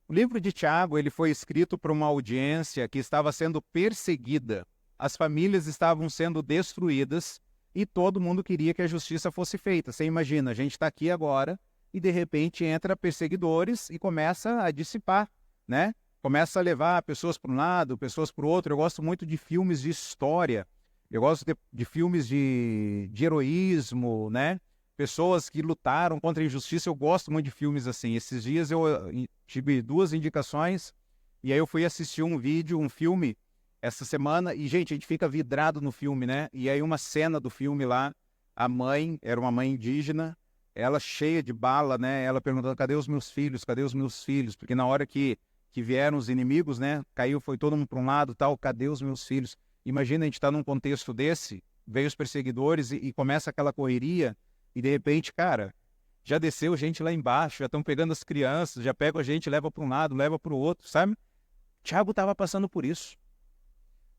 O livro de Tiago, ele foi escrito para uma audiência que estava sendo perseguida. As famílias estavam sendo destruídas e todo mundo queria que a justiça fosse feita. Você imagina, a gente está aqui agora e de repente entra perseguidores e começa a dissipar, né? Começa a levar pessoas para um lado, pessoas para o outro. Eu gosto muito de filmes de história, eu gosto de filmes de heroísmo, né? Pessoas que lutaram contra a injustiça. Eu gosto muito de filmes assim. Esses dias eu tive 2 indicações e aí eu fui assistir um filme essa semana e, gente, a gente fica vidrado no filme, né? E aí uma cena do filme lá, a mãe, era uma mãe indígena, ela cheia de bala, né? Ela perguntando, cadê os meus filhos? Cadê os meus filhos? Porque na hora que vieram os inimigos, né? Caiu, foi todo mundo para um lado, tal, cadê os meus filhos? Imagina, a gente tá num contexto desse, veio os perseguidores e começa aquela correria e de repente, cara, já desceu gente lá embaixo, já estão pegando as crianças, já pegam a gente, leva para um lado, leva para o outro, sabe? Tiago estava passando por isso.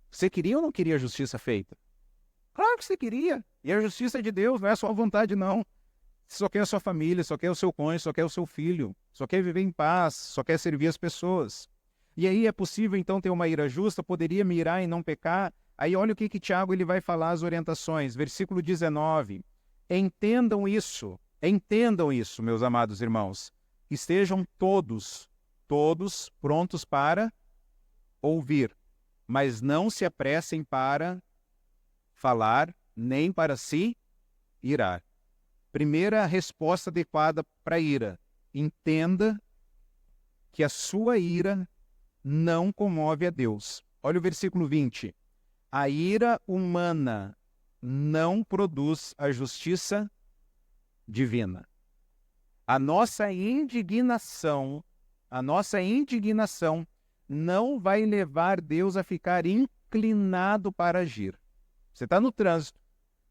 Você queria ou não queria a justiça feita? Claro que você queria. E a justiça de Deus não é a sua vontade, não. Você só quer a sua família, só quer o seu cônjuge, só quer o seu filho, só quer viver em paz, só quer servir as pessoas. E aí é possível, então, ter uma ira justa? Poderia me irar e não pecar? Aí olha o que Tiago ele vai falar, as orientações. Versículo 19. Entendam isso, meus amados irmãos. Estejam todos prontos para ouvir, mas não se apressem para falar, nem para se irar. Primeira resposta adequada para a ira. Entenda que a sua ira não comove a Deus. Olha o versículo 20. A ira humana não produz a justiça divina. A nossa indignação não vai levar Deus a ficar inclinado para agir. Você está no trânsito,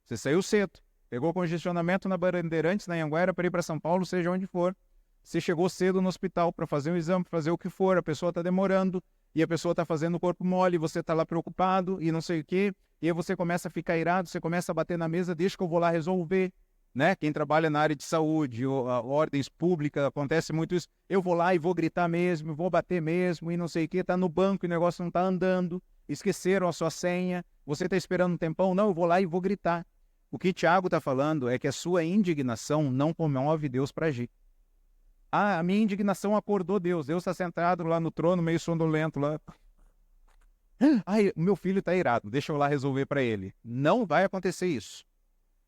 você saiu cedo, pegou congestionamento na Bandeirantes, na Anhanguera, para ir para São Paulo, seja onde for. Você chegou cedo no hospital para fazer um exame, para fazer o que for, a pessoa está demorando, e a pessoa está fazendo o corpo mole, você está lá preocupado, e não sei o quê, e aí você começa a ficar irado, você começa a bater na mesa, deixa que eu vou lá resolver, né? Quem trabalha na área de saúde, ordens públicas, acontece muito isso. Eu vou lá e vou gritar mesmo, vou bater mesmo, e não sei o quê, está no banco e o negócio não está andando, esqueceram a sua senha, você está esperando um tempão, não, eu vou lá e vou gritar. O que Tiago está falando é que a sua indignação não comove Deus para agir. Ah, a minha indignação acordou Deus. Deus está sentado lá no trono, meio sonolento lá. Ai, o meu filho está irado, deixa eu lá resolver para ele. Não vai acontecer isso.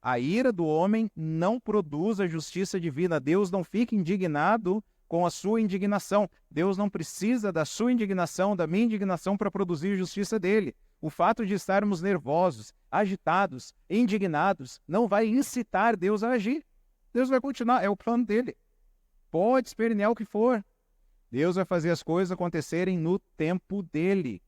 A ira do homem não produz a justiça divina. Deus não fica indignado com a sua indignação. Deus não precisa da sua indignação, da minha indignação para produzir a justiça dele. O fato de estarmos nervosos, agitados, indignados, não vai incitar Deus a agir. Deus vai continuar, é o plano dele. Pode espernear o que for. Deus vai fazer as coisas acontecerem no tempo dele.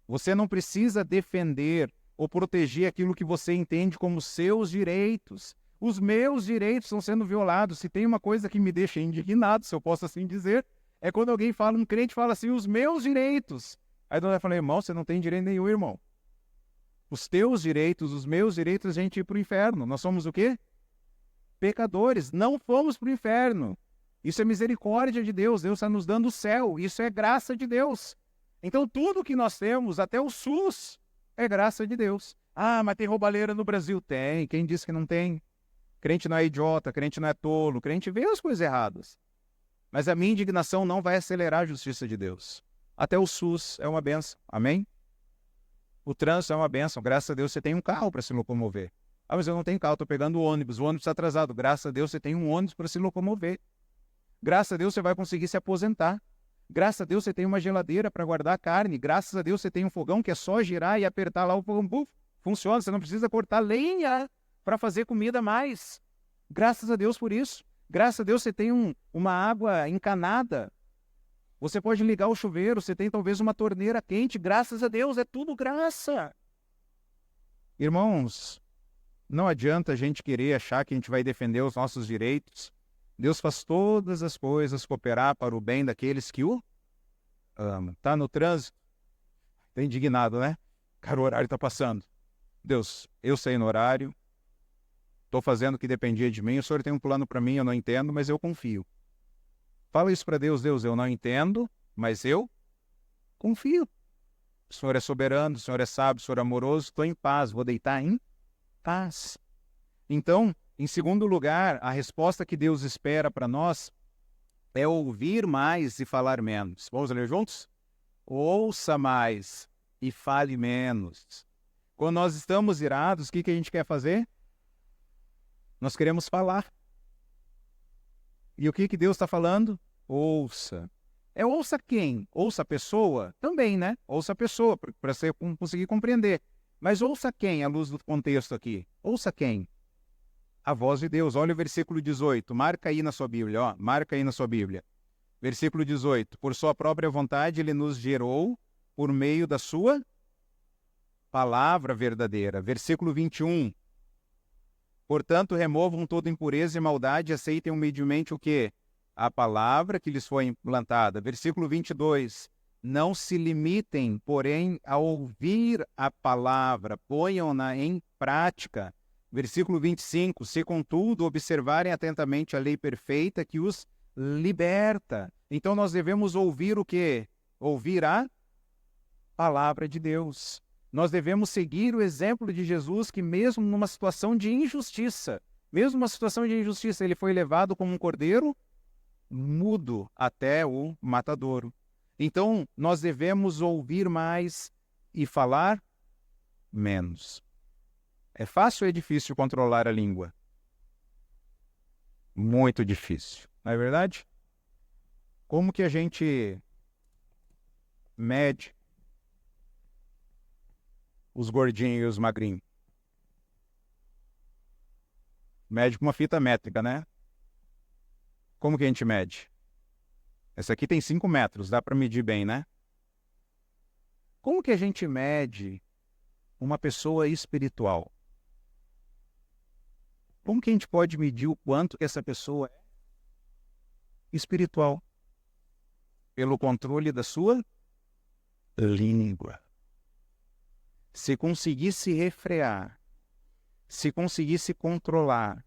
Você não precisa defender ou proteger aquilo que você entende como seus direitos. Os meus direitos estão sendo violados. Se tem uma coisa que me deixa indignado, se eu posso assim dizer, é quando alguém fala, um crente fala assim, os meus direitos. Aí Deus vai falar, irmão, você não tem direito nenhum, irmão. Os teus direitos, os meus direitos, a gente ir para o inferno. Nós somos o quê? Pecadores. Não fomos para o inferno. Isso é misericórdia de Deus. Deus está nos dando o céu. Isso é graça de Deus. Então, tudo que nós temos, até o SUS, é graça de Deus. Ah, mas tem roubalheira no Brasil? Tem. Quem disse que não tem? Crente não é idiota, crente não é tolo, crente vê as coisas erradas. Mas a minha indignação não vai acelerar a justiça de Deus. Até o SUS é uma bênção. Amém? O trânsito é uma bênção. Graças a Deus você tem um carro para se locomover. Ah, mas eu não tenho carro, estou pegando o ônibus está atrasado. Graças a Deus você tem um ônibus para se locomover. Graças a Deus você vai conseguir se aposentar. Graças a Deus você tem uma geladeira para guardar carne. Graças a Deus você tem um fogão que é só girar e apertar lá o fogão. Buf, funciona, você não precisa cortar lenha para fazer comida mais. Graças a Deus por isso. Graças a Deus você tem uma água encanada. Você pode ligar o chuveiro, você tem talvez uma torneira quente. Graças a Deus, é tudo graça. Irmãos, não adianta a gente querer achar que a gente vai defender os nossos direitos. Deus faz todas as coisas cooperar para o bem daqueles que o ama. Está no trânsito? Está indignado, né? Cara, o horário está passando. Deus, eu sei no horário, estou fazendo o que dependia de mim, o Senhor tem um plano para mim, eu não entendo, mas eu confio. Fala isso para Deus, Deus, eu não entendo, mas eu confio. O Senhor é soberano, o Senhor é sábio, o Senhor é amoroso, estou em paz, vou deitar em paz. Então, em segundo lugar, a resposta que Deus espera para nós é ouvir mais e falar menos. Vamos ler juntos? Ouça mais e fale menos. Quando nós estamos irados, o que a gente quer fazer? Nós queremos falar. E o que Deus está falando? Ouça. Ouça quem? Ouça a pessoa? Também, né? Ouça a pessoa, para você conseguir compreender. Mas ouça quem, à luz do contexto aqui? Ouça quem? A voz de Deus. Olha o versículo 18. Marca aí na sua Bíblia, ó. Marca aí na sua Bíblia. Versículo 18. Por sua própria vontade, ele nos gerou por meio da sua palavra verdadeira. Versículo 21. Portanto, removam toda impureza e maldade e aceitem humildemente o quê? A palavra que lhes foi implantada. Versículo 22. Não se limitem, porém, a ouvir a palavra, ponham-na em prática. Versículo 25. Se, contudo, observarem atentamente a lei perfeita que os liberta. Então, nós devemos ouvir o quê? Ouvir a palavra de Deus. Nós devemos seguir o exemplo de Jesus, que mesmo numa situação de injustiça, ele foi levado como um cordeiro mudo até o matadouro. Então, nós devemos ouvir mais e falar menos. É fácil ou é difícil controlar a língua? Muito difícil, não é verdade? Como que a gente mede os gordinhos e os magrinhos? Mede com uma fita métrica, né? Como que a gente mede? Essa aqui tem 5 metros, dá para medir bem, né? Como que a gente mede uma pessoa espiritual? Como que a gente pode medir o quanto que essa pessoa é espiritual? Pelo controle da sua língua. Se conseguisse refrear, se conseguisse controlar,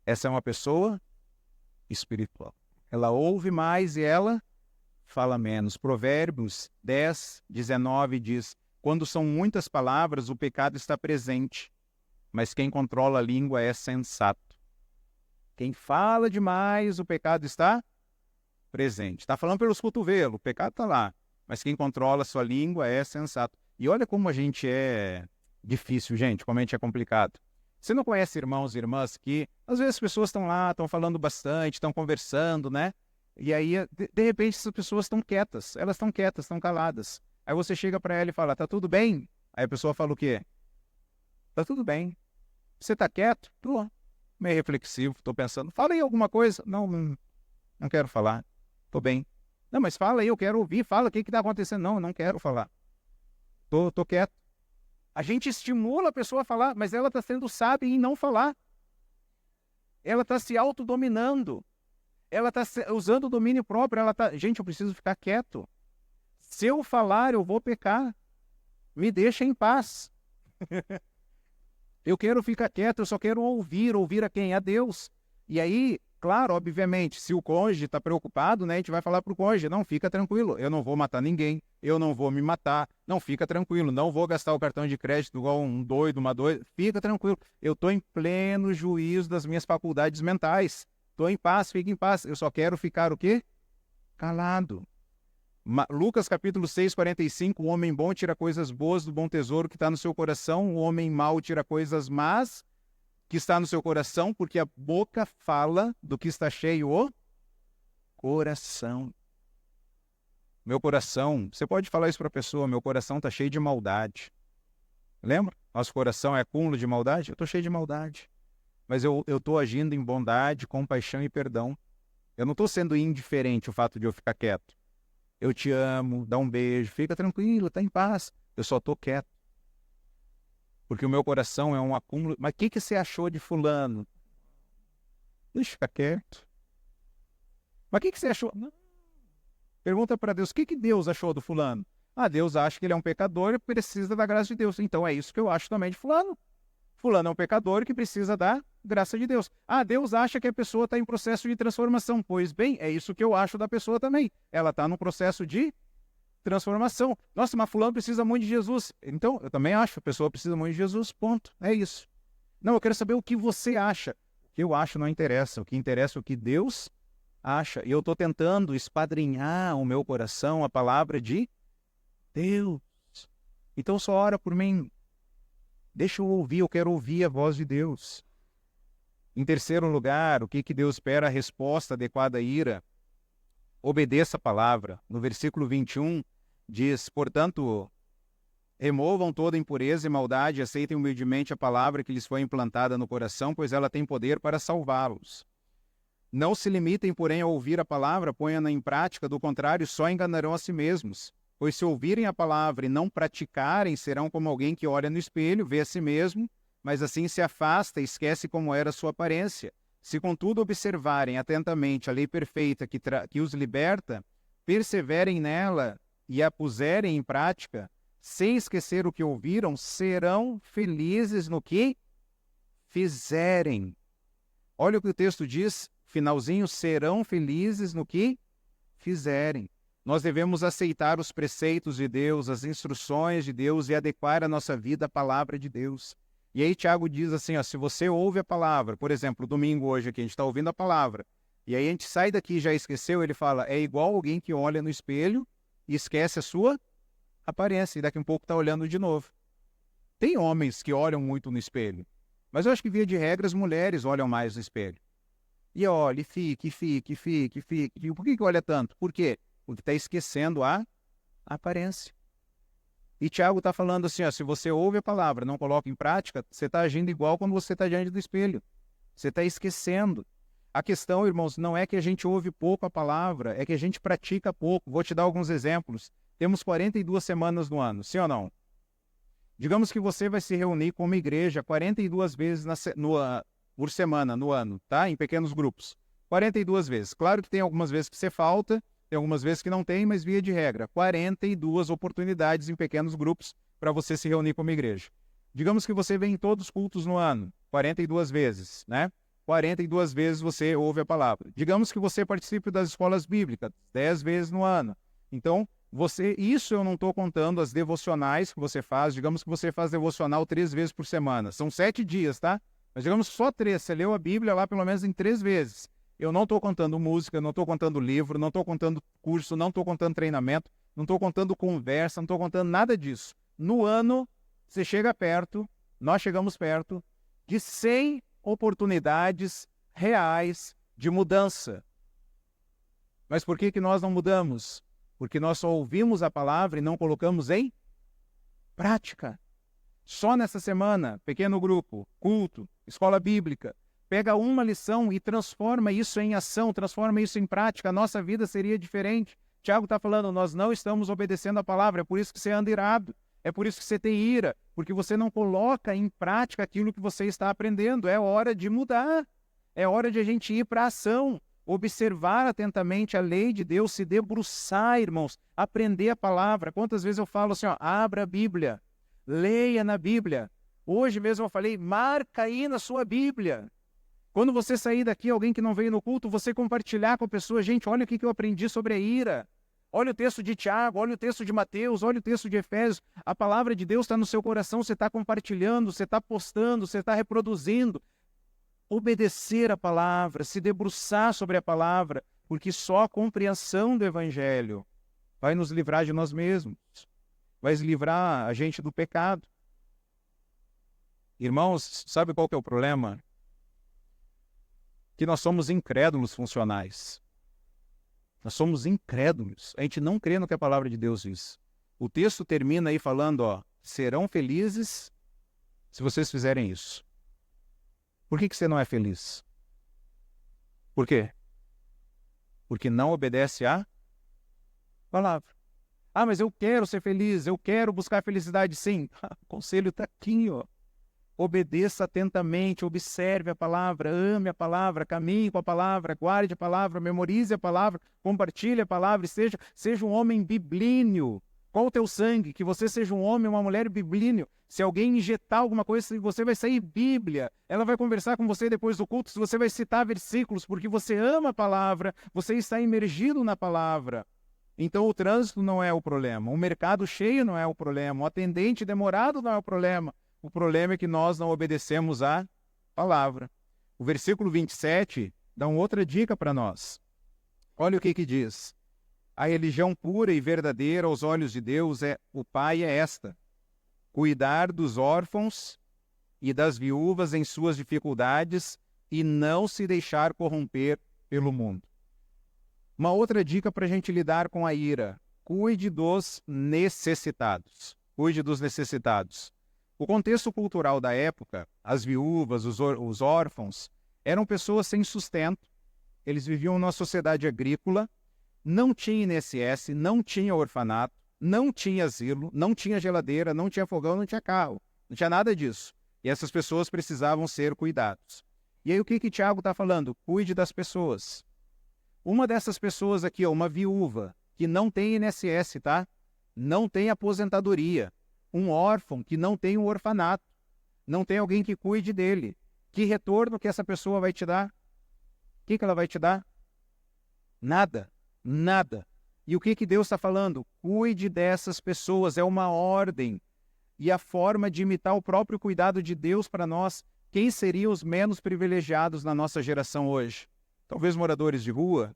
essa é uma pessoa espiritual. Ela ouve mais e ela fala menos. Provérbios 10, 19 diz: quando são muitas palavras, o pecado está presente, mas quem controla a língua é sensato. Quem fala demais, o pecado está presente. Está falando pelos cotovelos, o pecado está lá, mas quem controla a sua língua é sensato. E olha como a gente é difícil, gente, como a gente é complicado. Você não conhece irmãos e irmãs que, às vezes, as pessoas estão lá, estão falando bastante, estão conversando, né? E aí, de repente, essas pessoas estão quietas. Elas estão quietas, estão caladas. Aí você chega para ela e fala, tá tudo bem? Aí a pessoa fala o quê? Tá tudo bem. Você tá quieto? Tô meio reflexivo, tô pensando. Fala aí alguma coisa. Não quero falar. Tô bem. Não, mas fala aí, eu quero ouvir. Fala, o que tá acontecendo? Não, eu não quero falar. Tô quieto. A gente estimula a pessoa a falar, mas ela está sendo sábia em não falar. Ela está se autodominando. Ela está usando o domínio próprio. Gente, eu preciso ficar quieto. Se eu falar, eu vou pecar. Me deixa em paz. Eu quero ficar quieto, eu só quero ouvir a quem? A Deus. E aí, claro, obviamente, se o cônjuge está preocupado, né, a gente vai falar para o cônjuge, não, fica tranquilo, eu não vou matar ninguém, eu não vou me matar, não, fica tranquilo, não vou gastar o cartão de crédito igual um doido, uma doida, fica tranquilo, eu estou em pleno juízo das minhas faculdades mentais, estou em paz, fica em paz, eu só quero ficar o quê? Calado. Lucas capítulo 6, 45, o homem bom tira coisas boas do bom tesouro que está no seu coração, o homem mau tira coisas más que está no seu coração, porque a boca fala do que está cheio o coração. Meu coração, você pode falar isso para a pessoa, meu coração está cheio de maldade. Lembra? Nosso coração é acúmulo de maldade? Eu estou cheio de maldade. Mas eu estou agindo em bondade, compaixão e perdão. Eu não estou sendo indiferente o fato de eu ficar quieto. Eu te amo, dá um beijo, fica tranquilo, está em paz. Eu só estou quieto. Porque o meu coração é um acúmulo. Mas o que você achou de fulano? Deixa eu ficar quieto. Mas o que você achou? Não. Pergunta para Deus, o que Deus achou do fulano? Ah, Deus acha que ele é um pecador e precisa da graça de Deus. Então é isso que eu acho também de fulano. Fulano é um pecador que precisa da graça de Deus. Ah, Deus acha que a pessoa está em processo de transformação. Pois bem, é isso que eu acho da pessoa também. Ela está num processo de transformação. Nossa, mas fulano precisa muito de Jesus. Então, eu também acho que a pessoa precisa muito de Jesus, ponto. É isso. Não, eu quero saber o que você acha. O que eu acho não interessa. O que interessa é o que Deus acha. E eu estou tentando esquadrinhar o meu coração, a palavra de Deus. Então só ora por mim. Deixa eu ouvir, eu quero ouvir a voz de Deus. Em terceiro lugar, o que Deus espera? A resposta adequada à ira. Obedeça a palavra. No versículo 21, diz, portanto, removam toda impureza e maldade, aceitem humildemente a palavra que lhes foi implantada no coração, pois ela tem poder para salvá-los. Não se limitem, porém, a ouvir a palavra, ponham-na em prática, do contrário, só enganarão a si mesmos. Pois se ouvirem a palavra e não praticarem, serão como alguém que olha no espelho, vê a si mesmo, mas assim se afasta e esquece como era a sua aparência. Se, contudo, observarem atentamente a lei perfeita que os liberta, perseverem nela e a puserem em prática, sem esquecer o que ouviram, serão felizes no que fizerem. Olha o que o texto diz, finalzinho, serão felizes no que fizerem. Nós devemos aceitar os preceitos de Deus, as instruções de Deus e adequar a nossa vida à palavra de Deus. E aí Tiago diz assim, ó, se você ouve a palavra, por exemplo, domingo hoje aqui, a gente está ouvindo a palavra, e aí a gente sai daqui e já esqueceu, ele fala, é igual alguém que olha no espelho e esquece a sua aparência, e daqui a um pouco está olhando de novo. Tem homens que olham muito no espelho, mas eu acho que, via de regra, as mulheres olham mais no espelho. E olha, e fica. Por que olha tanto? Por quê? Porque está esquecendo a aparência. E Tiago está falando assim, ó, se você ouve a palavra, não coloca em prática, você está agindo igual quando você está diante do espelho. Você está esquecendo. A questão, irmãos, não é que a gente ouve pouco a palavra, é que a gente pratica pouco. Vou te dar alguns exemplos. Temos 42 semanas no ano, sim ou não? Digamos que você vai se reunir com uma igreja 42 vezes por semana, no ano, tá? Em pequenos grupos. 42 vezes. Claro que tem algumas vezes que você falta, tem algumas vezes que não tem, mas via de regra, 42 oportunidades em pequenos grupos para você se reunir com uma igreja. Digamos que você vem em todos os cultos no ano, 42 vezes, né? 42 vezes você ouve a palavra. Digamos que você participe das escolas bíblicas, 10 vezes no ano. Então, isso eu não estou contando as devocionais que você faz. Digamos que você faz devocional 3 vezes por semana. São 7 dias, tá? Mas digamos só 3. Você leu a Bíblia lá pelo menos em 3 vezes. Eu não estou contando música, não estou contando livro, não estou contando curso, não estou contando treinamento, não estou contando conversa, não estou contando nada disso. No ano, você chega perto, nós chegamos perto de 100 oportunidades reais de mudança. Mas por que nós não mudamos? Porque nós só ouvimos a palavra e não colocamos em prática. Só nessa semana, pequeno grupo, culto, escola bíblica, pega uma lição e transforma isso em ação, transforma isso em prática, a nossa vida seria diferente. Tiago está falando, nós não estamos obedecendo a palavra, é por isso que você anda irado, é por isso que você tem ira, porque você não coloca em prática aquilo que você está aprendendo. É hora de mudar, é hora de a gente ir para a ação, observar atentamente a lei de Deus, se debruçar, irmãos, aprender a palavra. Quantas vezes eu falo assim, ó, abra a Bíblia, leia na Bíblia. Hoje mesmo eu falei, marca aí na sua Bíblia. Quando você sair daqui, alguém que não veio no culto, você compartilhar com a pessoa, gente, olha o que eu aprendi sobre a ira. Olha o texto de Tiago, olha o texto de Mateus, olha o texto de Efésios. A palavra de Deus está no seu coração, você está compartilhando, você está postando, você está reproduzindo. Obedecer a palavra, se debruçar sobre a palavra, porque só a compreensão do Evangelho vai nos livrar de nós mesmos, vai livrar a gente do pecado. Irmãos, sabe qual que é o problema? Que nós somos incrédulos funcionais. Nós somos incrédulos. A gente não crê no que a palavra de Deus diz. O texto termina aí falando, ó, serão felizes se vocês fizerem isso. Por que você não é feliz? Por quê? Porque não obedece à palavra. Ah, mas eu quero ser feliz, eu quero buscar felicidade, sim. O conselho está aqui, ó. Obedeça atentamente, observe a palavra, ame a palavra, caminhe com a palavra, guarde a palavra, memorize a palavra, compartilhe a palavra, seja um homem biblíneo. Qual o teu sangue? Que você seja um homem ou uma mulher biblíneo. Se alguém injetar alguma coisa, você vai sair Bíblia. Ela vai conversar com você depois do culto, você vai citar versículos, porque você ama a palavra, você está imergido na palavra. Então o trânsito não é o problema, o mercado cheio não é o problema, o atendente demorado não é o problema. O problema é que nós não obedecemos à palavra. O versículo 27 dá uma outra dica para nós. Olha o que diz. A religião pura e verdadeira aos olhos de Deus o Pai é esta: cuidar dos órfãos e das viúvas em suas dificuldades e não se deixar corromper pelo mundo. Uma outra dica para a gente lidar com a ira: cuide dos necessitados. Cuide dos necessitados. O contexto cultural da época, as viúvas, os órfãos, eram pessoas sem sustento, eles viviam numa sociedade agrícola, não tinha INSS, não tinha orfanato, não tinha asilo, não tinha geladeira, não tinha fogão, não tinha carro, não tinha nada disso. E essas pessoas precisavam ser cuidadas. E aí o que Tiago está falando? Cuide das pessoas. Uma dessas pessoas aqui, uma viúva, que não tem INSS, tá? Não tem aposentadoria. Um órfão que não tem um orfanato, não tem alguém que cuide dele. Que retorno que essa pessoa vai te dar? O que ela vai te dar? Nada, nada. E o que Deus está falando? Cuide dessas pessoas, é uma ordem. E a forma de imitar o próprio cuidado de Deus para nós, quem seriam os menos privilegiados na nossa geração hoje? Talvez moradores de rua,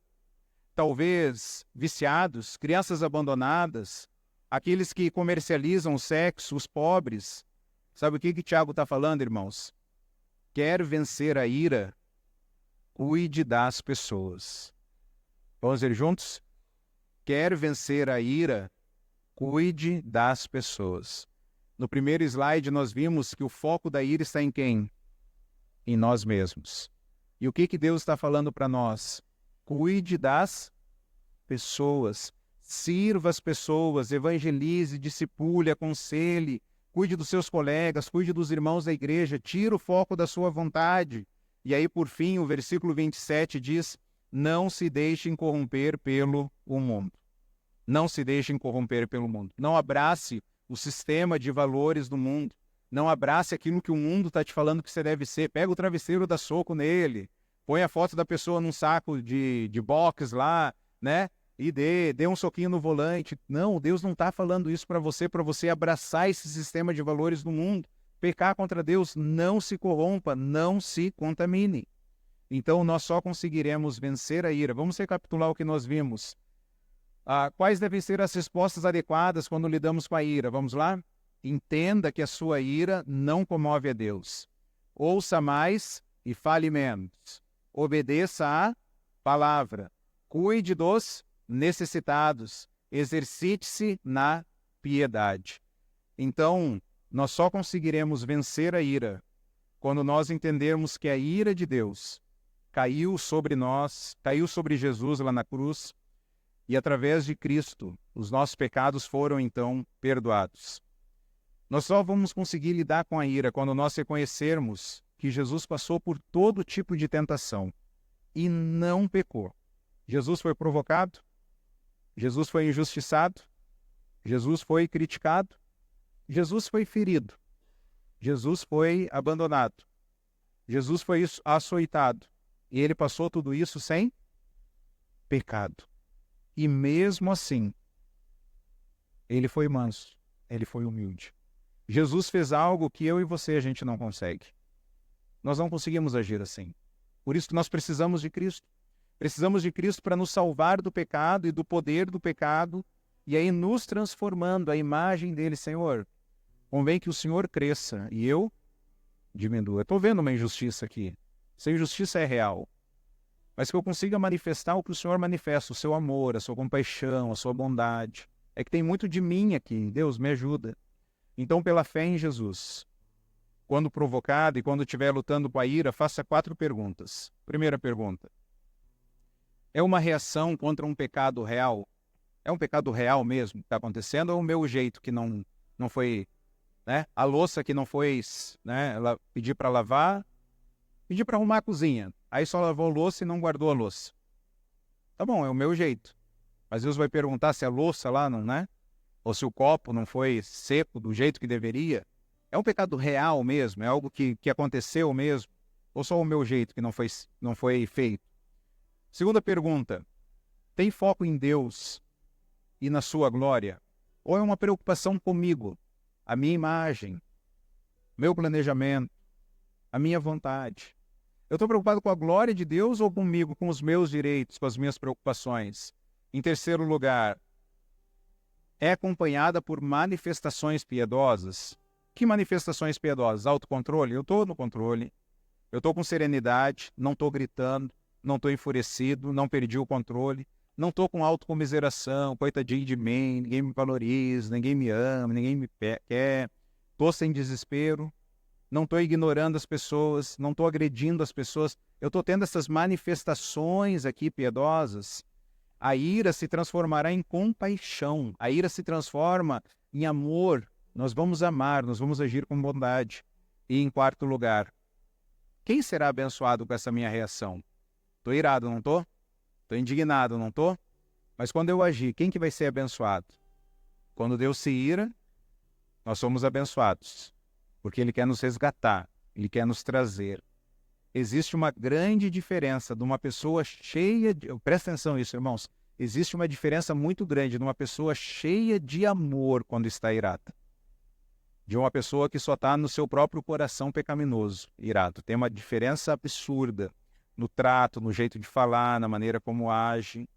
talvez viciados, crianças abandonadas, aqueles que comercializam o sexo, os pobres. Sabe o que Tiago está falando, irmãos? Quer vencer a ira? Cuide das pessoas. Vamos ver juntos? Quer vencer a ira? Cuide das pessoas. No primeiro slide nós vimos que o foco da ira está em quem? Em nós mesmos. E o que Deus está falando para nós? Cuide das pessoas. Sirva as pessoas, evangelize, discipule, aconselhe, cuide dos seus colegas, cuide dos irmãos da igreja, tira o foco da sua vontade. E aí, por fim, o versículo 27 diz: não se deixem corromper pelo mundo. Não se deixem corromper pelo mundo. Não abrace o sistema de valores do mundo. Não abrace aquilo que o mundo está te falando que você deve ser. Pega o travesseiro, dá soco nele. Põe a foto da pessoa num saco de boxe lá, né? E dê um soquinho no volante. Não, Deus não está falando isso para você abraçar esse sistema de valores do mundo. Pecar contra Deus, não se corrompa, não se contamine. Então, nós só conseguiremos vencer a ira. Vamos recapitular o que nós vimos. Quais devem ser as respostas adequadas quando lidamos com a ira? Vamos lá? Entenda que a sua ira não comove a Deus. Ouça mais e fale menos. Obedeça à palavra. Cuide dos necessitados. Exercite-se na piedade. Então, nós só conseguiremos vencer a ira quando nós entendermos que a ira de Deus caiu sobre nós, caiu sobre Jesus lá na cruz, e através de Cristo, os nossos pecados foram então perdoados. Nós só vamos conseguir lidar com a ira quando nós reconhecermos que Jesus passou por todo tipo de tentação e não pecou. Jesus foi provocado, Jesus foi injustiçado, Jesus foi criticado, Jesus foi ferido, Jesus foi abandonado, Jesus foi açoitado, e ele passou tudo isso sem pecado. E mesmo assim, ele foi manso, ele foi humilde. Jesus fez algo que eu e você a gente não consegue. Nós não conseguimos agir assim. Por isso que nós precisamos de Cristo. Precisamos de Cristo para nos salvar do pecado e do poder do pecado, e aí nos transformando à imagem dele. Senhor, convém que o Senhor cresça e eu diminua. Eu estou vendo uma injustiça aqui. Essa injustiça é real. Mas que eu consiga manifestar o que o Senhor manifesta, o seu amor, a sua compaixão, a sua bondade. É que tem muito de mim aqui. Deus, me ajuda. Então, pela fé em Jesus, quando provocado e quando estiver lutando com a ira, faça 4 perguntas. Primeira pergunta: é uma reação contra um pecado real? É um pecado real mesmo que está acontecendo, ou é o meu jeito que não foi né? A louça que não foi, né? Ela pediu para lavar, pediu para arrumar a cozinha. Aí só lavou a louça e não guardou a louça. Tá bom, é o meu jeito. Mas Deus vai perguntar se a louça lá não, né? Ou se o copo não foi seco do jeito que deveria. É um pecado real mesmo? É algo que aconteceu mesmo? Ou só o meu jeito que não foi feito? Segunda pergunta. Tem foco em Deus e na sua glória? Ou é uma preocupação comigo, a minha imagem, meu planejamento, a minha vontade? Eu estou preocupado com a glória de Deus ou comigo, com os meus direitos, com as minhas preocupações? Em terceiro lugar, é acompanhada por manifestações piedosas? Que manifestações piedosas? Autocontrole? Eu estou no controle. Eu estou com serenidade, não estou gritando, não estou enfurecido, não perdi o controle. Não estou com autocomiseração, coitadinho de mim, ninguém me valoriza, ninguém me ama, ninguém me quer. Estou sem desespero, não estou ignorando as pessoas, não estou agredindo as pessoas. Eu estou tendo essas manifestações aqui piedosas. A ira se transformará em compaixão. A ira se transforma em amor. Nós vamos amar, nós vamos agir com bondade. E em quarto lugar, quem será abençoado com essa minha reação? Estou irado, não estou? Estou indignado, não estou? Mas quando eu agir, quem que vai ser abençoado? Quando Deus se ira, nós somos abençoados. Porque Ele quer nos resgatar, Ele quer nos trazer. Existe uma grande diferença de uma pessoa cheia de... Presta atenção nisso, irmãos. Existe uma diferença muito grande de uma pessoa cheia de amor quando está irada. De uma pessoa que só está no seu próprio coração pecaminoso, irado. Tem uma diferença absurda no trato, no jeito de falar, na maneira como age.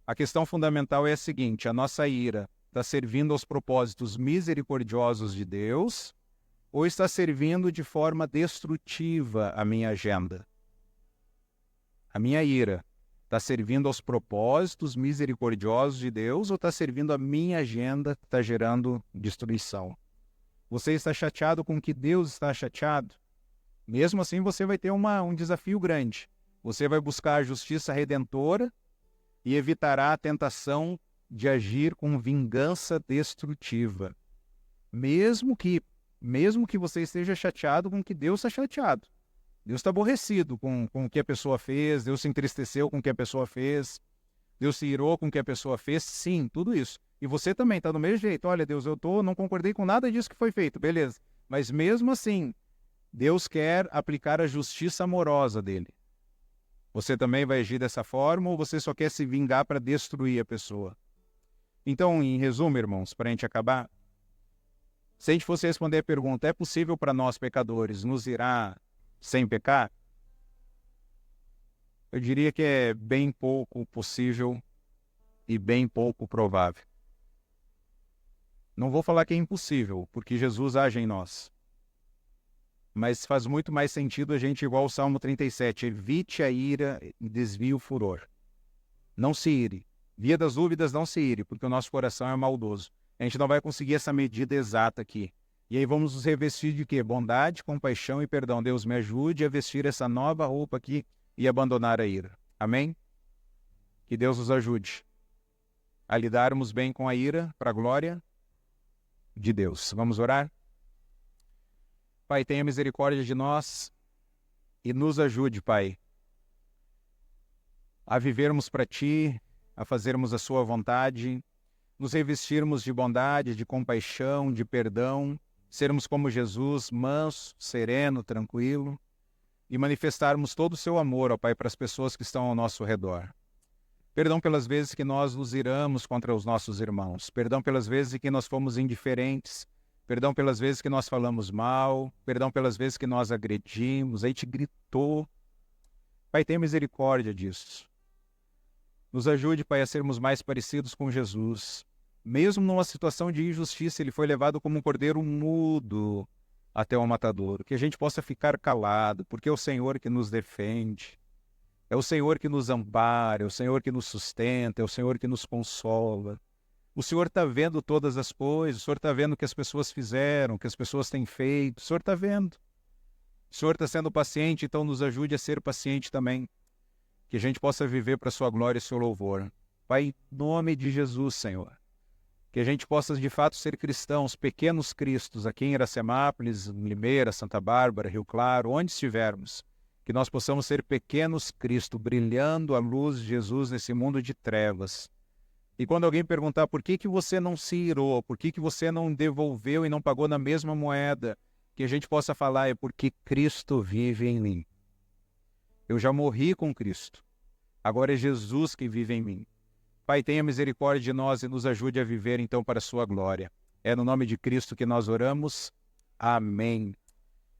A questão fundamental é a seguinte: a nossa ira está servindo aos propósitos misericordiosos de Deus ou está servindo de forma destrutiva a minha agenda? A minha ira está servindo aos propósitos misericordiosos de Deus ou está servindo a minha agenda que está gerando destruição? Você está chateado com o que Deus está chateado? Mesmo assim, você vai ter um desafio grande. Você vai buscar a justiça redentora e evitará a tentação de agir com vingança destrutiva. Mesmo que você esteja chateado com o que Deus está chateado. Deus está aborrecido com o que a pessoa fez, Deus se entristeceu com o que a pessoa fez, Deus se irou com o que a pessoa fez, sim, tudo isso. E você também está do mesmo jeito. Olha, Deus, não concordei com nada disso que foi feito, beleza. Mas mesmo assim, Deus quer aplicar a justiça amorosa dele. Você também vai agir dessa forma ou você só quer se vingar para destruir a pessoa? Então, em resumo, irmãos, para a gente acabar, se a gente fosse responder a pergunta, é possível para nós pecadores nos irar sem pecar? Eu diria que é bem pouco possível e bem pouco provável. Não vou falar que é impossível, porque Jesus age em nós. Mas faz muito mais sentido a gente, igual o Salmo 37, evite a ira e desvie o furor. Não se ire. Via das dúvidas, não se ire, porque o nosso coração é maldoso. A gente não vai conseguir essa medida exata aqui. E aí vamos nos revestir de quê? Bondade, compaixão e perdão. Deus me ajude a vestir essa nova roupa aqui e abandonar a ira. Amém? Que Deus nos ajude a lidarmos bem com a ira para a glória de Deus. Vamos orar? Pai, tenha misericórdia de nós e nos ajude, Pai, a vivermos para Ti, a fazermos a Sua vontade, nos revestirmos de bondade, de compaixão, de perdão, sermos como Jesus, manso, sereno, tranquilo, e manifestarmos todo o Seu amor, ó Pai, para as pessoas que estão ao nosso redor. Perdão pelas vezes que nós nos iramos contra os nossos irmãos, perdão pelas vezes em que nós fomos indiferentes, perdão pelas vezes que nós falamos mal, perdão pelas vezes que nós agredimos, a gente gritou. Pai, tenha misericórdia disso. Nos ajude, Pai, a sermos mais parecidos com Jesus. Mesmo numa situação de injustiça, Ele foi levado como um cordeiro mudo até o matadouro. Que a gente possa ficar calado, porque é o Senhor que nos defende. É o Senhor que nos ampara, é o Senhor que nos sustenta, é o Senhor que nos consola. O Senhor está vendo todas as coisas, o Senhor está vendo o que as pessoas fizeram, o que as pessoas têm feito, o Senhor está vendo. O Senhor está sendo paciente, então nos ajude a ser paciente também. Que a gente possa viver para a sua glória e seu louvor. Pai, em nome de Jesus, Senhor, Que a gente possa de fato ser cristãos, pequenos cristos, aqui em Iracemápolis, em Limeira, Santa Bárbara, Rio Claro, onde estivermos. Que nós possamos ser pequenos Cristo, brilhando a luz de Jesus nesse mundo de trevas. E quando alguém perguntar por que você não se irou, por que você não devolveu e não pagou na mesma moeda, que a gente possa falar é porque Cristo vive em mim. Eu já morri com Cristo. Agora é Jesus que vive em mim. Pai, tenha misericórdia de nós e nos ajude a viver então para a sua glória. É no nome de Cristo que nós oramos. Amém.